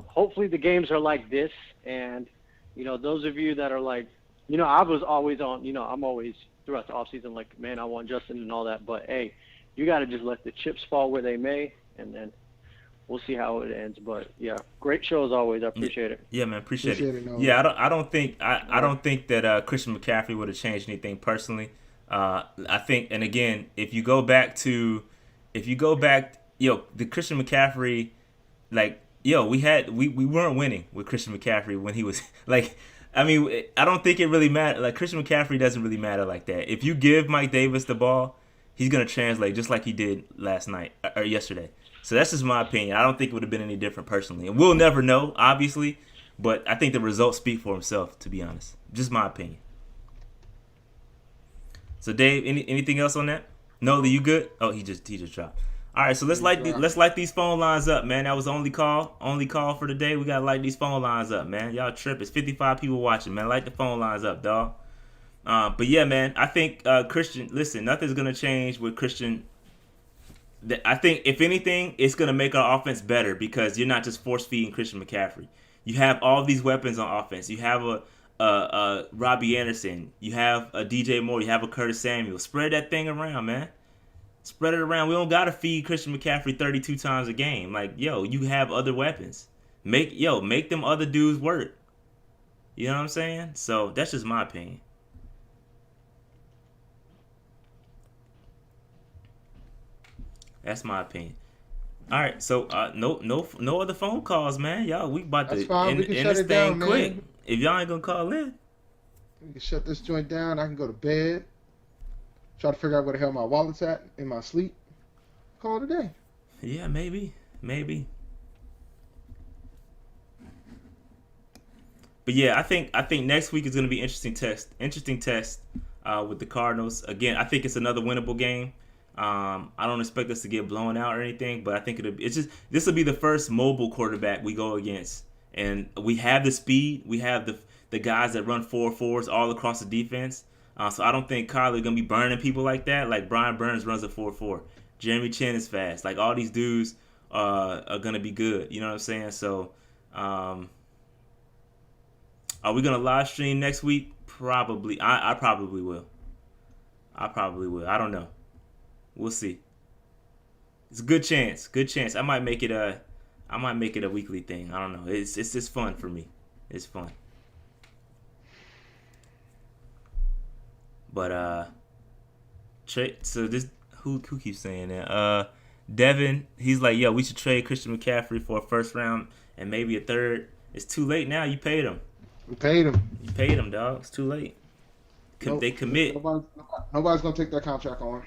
Hopefully the games are like this, and those of you that are like, I was always on. I'm always throughout the offseason like, man, I want Justin and all that. But hey, you got to just let the chips fall where they may, and then we'll see how it ends. But yeah, great show as always. I appreciate it. Yeah, man, appreciate it. Yeah, I don't think that Christian McCaffrey would have changed anything personally. I think, and again, if you go back, the Christian McCaffrey, we weren't winning with Christian McCaffrey when he was like. I mean, I don't think it really matters. Like, Christian McCaffrey doesn't really matter like that. If you give Mike Davis the ball, he's going to translate just like he did last night or yesterday. So that's just my opinion. I don't think it would have been any different personally. And we'll never know, obviously, but I think the results speak for himself, to be honest. Just my opinion. So, Dave, anything else on that? No, you good? Oh, he just dropped. All right, so let's light these phone lines up, man. That was the only call for the day. We gotta light these phone lines up, man. Y'all trip. It's 55 people watching, man. Light the phone lines up, dog. But yeah, man, I think Christian. Listen, nothing's gonna change with Christian. I think if anything, it's gonna make our offense better because you're not just force feeding Christian McCaffrey. You have all these weapons on offense. You have a Robbie Anderson. You have a DJ Moore. You have a Curtis Samuel. Spread that thing around, man. Spread it around. We don't got to feed Christian McCaffrey 32 times a game. Like, you have other weapons. Make them other dudes work. You know what I'm saying? So that's just my opinion. That's my opinion. All right, so no other phone calls, man. Y'all, we about to end this thing quick. Man. If y'all ain't gonna call in, we can shut this joint down. I can go to bed. Try to figure out where the hell my wallet's at in my sleep. Call it a day. Yeah, maybe. But yeah, I think next week is going to be interesting test with the Cardinals. Again, I think it's another winnable game. I don't expect us to get blown out or anything, but I think this will be the first mobile quarterback we go against, and we have the speed. We have the guys that run 4.4s all across the defense. So I don't think Kyler going to be burning people like that. Like Brian Burns runs a 4.4. Jeremy Chinn is fast. Like all these dudes are going to be good. You know what I'm saying? So are we going to live stream next week? Probably. I probably will. I don't know. We'll see. It's a good chance. I might make it a weekly thing. I don't know. It's just fun for me. It's fun. But so this who keeps saying that? Devin, he's like, yo, we should trade Christian McCaffrey for a first round and maybe a third. It's too late now. You paid him. We paid him. You paid him, dog. It's too late. Nope. They commit. Nobody's gonna take that contract on.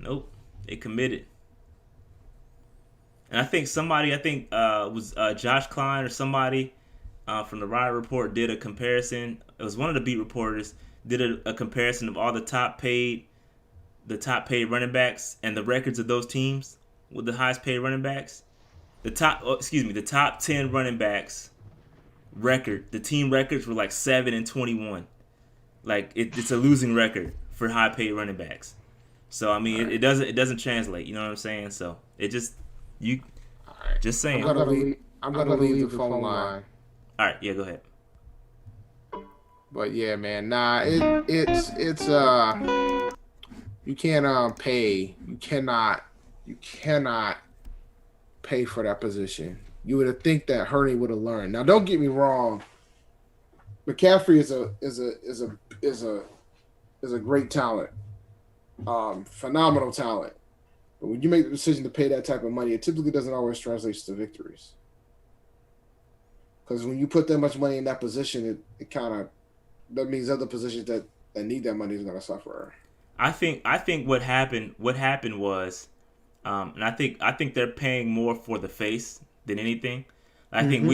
Nope. They committed. And I think was Josh Klein or somebody from the Riot Report did a comparison. It was one of the beat reporters. Did a comparison of all the top paid running backs and the records of those teams with the highest paid running backs. The top 10 running backs record. The team records were like 7-21. Like it's a losing record for high paid running backs. So I mean, it doesn't translate. You know what I'm saying? So it just just saying. I'm gonna leave the phone line. All right, yeah, go ahead. But yeah, man, it's you can't you cannot pay for that position. You would have think that Hurney would have learned. Now, don't get me wrong. McCaffrey is a great talent, phenomenal talent. But when you make the decision to pay that type of money, it typically doesn't always translate to victories. Because when you put that much money in that position, that means other positions that need that money is going to suffer. I think what happened was, and I think they're paying more for the face than anything. I think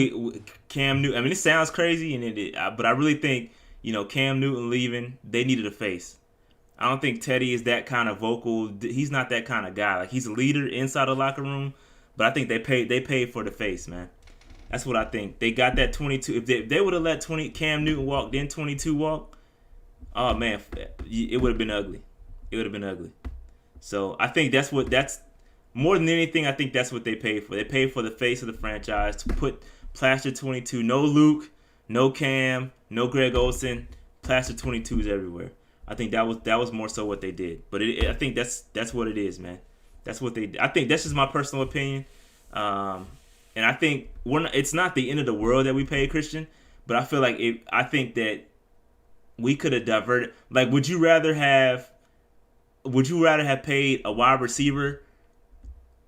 Cam Newton. I mean, it sounds crazy, but I really think Cam Newton leaving, they needed a face. I don't think Teddy is that kind of vocal. He's not that kind of guy. Like he's a leader inside the locker room, but I think they paid for the face, man. That's what I think. They got that 22. If they would have let Cam Newton walk, then 22 walk, oh man, it would have been ugly. It would have been ugly. So I think that's more than anything. I think that's what they paid for. They paid for the face of the franchise to put plaster 22. No Luke, no Cam, no Greg Olsen. Plaster 22s everywhere. I think that was more so what they did. But I think that's what it is, man. That's what they. I think that's just my personal opinion. And I think it's not the end of the world that we paid Christian, but I feel like I think that we could have diverted. Like, would you rather have paid a wide receiver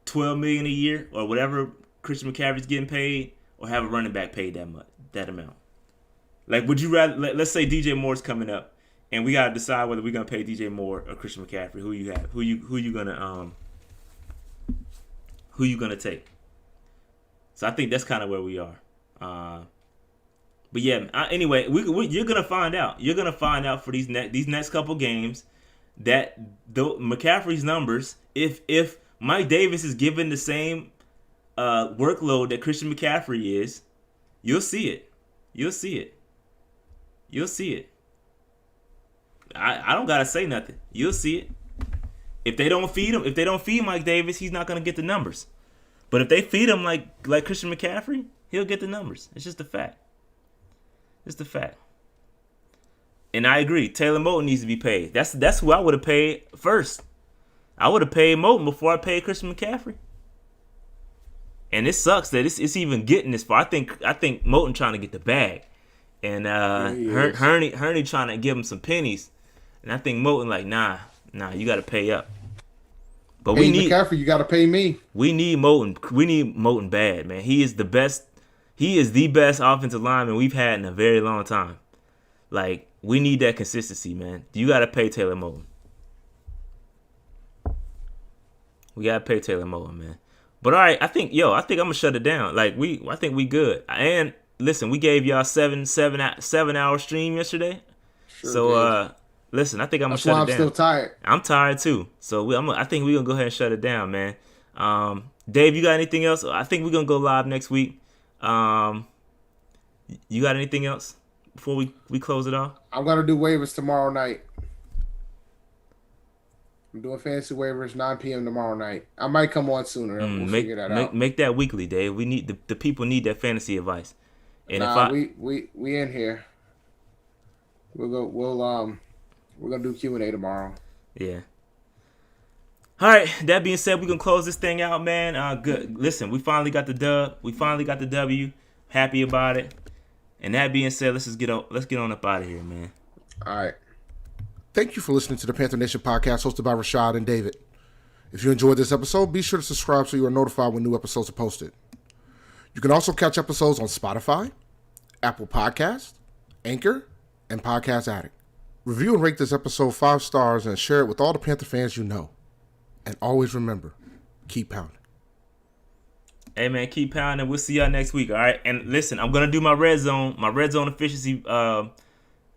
$12 million a year or whatever Christian McCaffrey's getting paid, or have a running back paid that amount? Like, would you rather? Let's say DJ Moore's coming up, and we gotta decide whether we're gonna pay DJ Moore or Christian McCaffrey. Who you have? Who you gonna take? So I think that's kind of where we are. But yeah. Anyway, you're gonna find out. You're gonna find out for these next couple games that McCaffrey's numbers. If Mike Davis is given the same workload that Christian McCaffrey is, you'll see it. You'll see it. You'll see it. I don't gotta say nothing. You'll see it. If they don't feed Mike Davis, he's not gonna get the numbers. But if they feed him like Christian McCaffrey, he'll get the numbers. It's just a fact. It's the fact. And I agree. Taylor Moton needs to be paid. That's who I would have paid first. I would have paid Moton before I paid Christian McCaffrey. And it sucks that it's even getting this far. I think Moton trying to get the bag. And Hurney trying to give him some pennies. And I think Moton like, nah, you got to pay up. But we need McCaffrey, you got to pay me. We need Moton. We need Moton bad, man. He is the best. He is the best offensive lineman we've had in a very long time. Like, we need that consistency, man. You got to pay Taylor Moton. We got to pay Taylor Moton, man. But all right, I think I'm gonna shut it down. Like, I think we good. And listen, we gave y'all 7 hour stream yesterday. Sure so did. Listen, I think I'm gonna shut it down. That's why I'm still tired. I'm tired too. So I think we're gonna go ahead and shut it down, man. Dave, you got anything else? I think we're gonna go live next week. You got anything else before we close it off? I'm gonna do waivers tomorrow night. I'm doing fantasy waivers 9 p.m. tomorrow night. I might come on sooner. We'll figure that out. Make that weekly, Dave. We need the people need that fantasy advice. And we in here. We're gonna do Q&A tomorrow. Yeah. All right. That being said, we're gonna close this thing out, man. Good. Listen, we finally got the dub. We finally got the W. Happy about it. And that being said, let's get on up out of here, man. All right. Thank you for listening to the Panther Nation podcast hosted by Rashad and David. If you enjoyed this episode, be sure to subscribe so you are notified when new episodes are posted. You can also catch episodes on Spotify, Apple Podcasts, Anchor, and Podcast Addict. Review and rate this episode 5 stars and share it with all the Panther fans you know. And always remember, keep pounding. Hey, man, keep pounding. We'll see y'all next week, all right? And listen, I'm going to do my red zone efficiency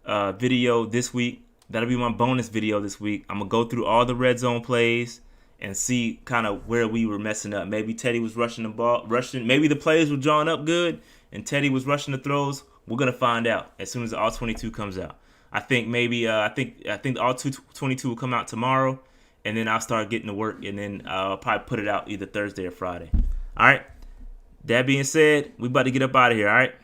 video this week. That'll be my bonus video this week. I'm going to go through all the red zone plays and see kind of where we were messing up. Maybe Teddy was rushing the ball, maybe the plays were drawn up good and Teddy was rushing the throws. We're going to find out as soon as the All-22 comes out. I think maybe I think the All-22 will come out tomorrow, and then I'll start getting to work, and then I'll probably put it out either Thursday or Friday. All right. That being said, we about to get up out of here, all right?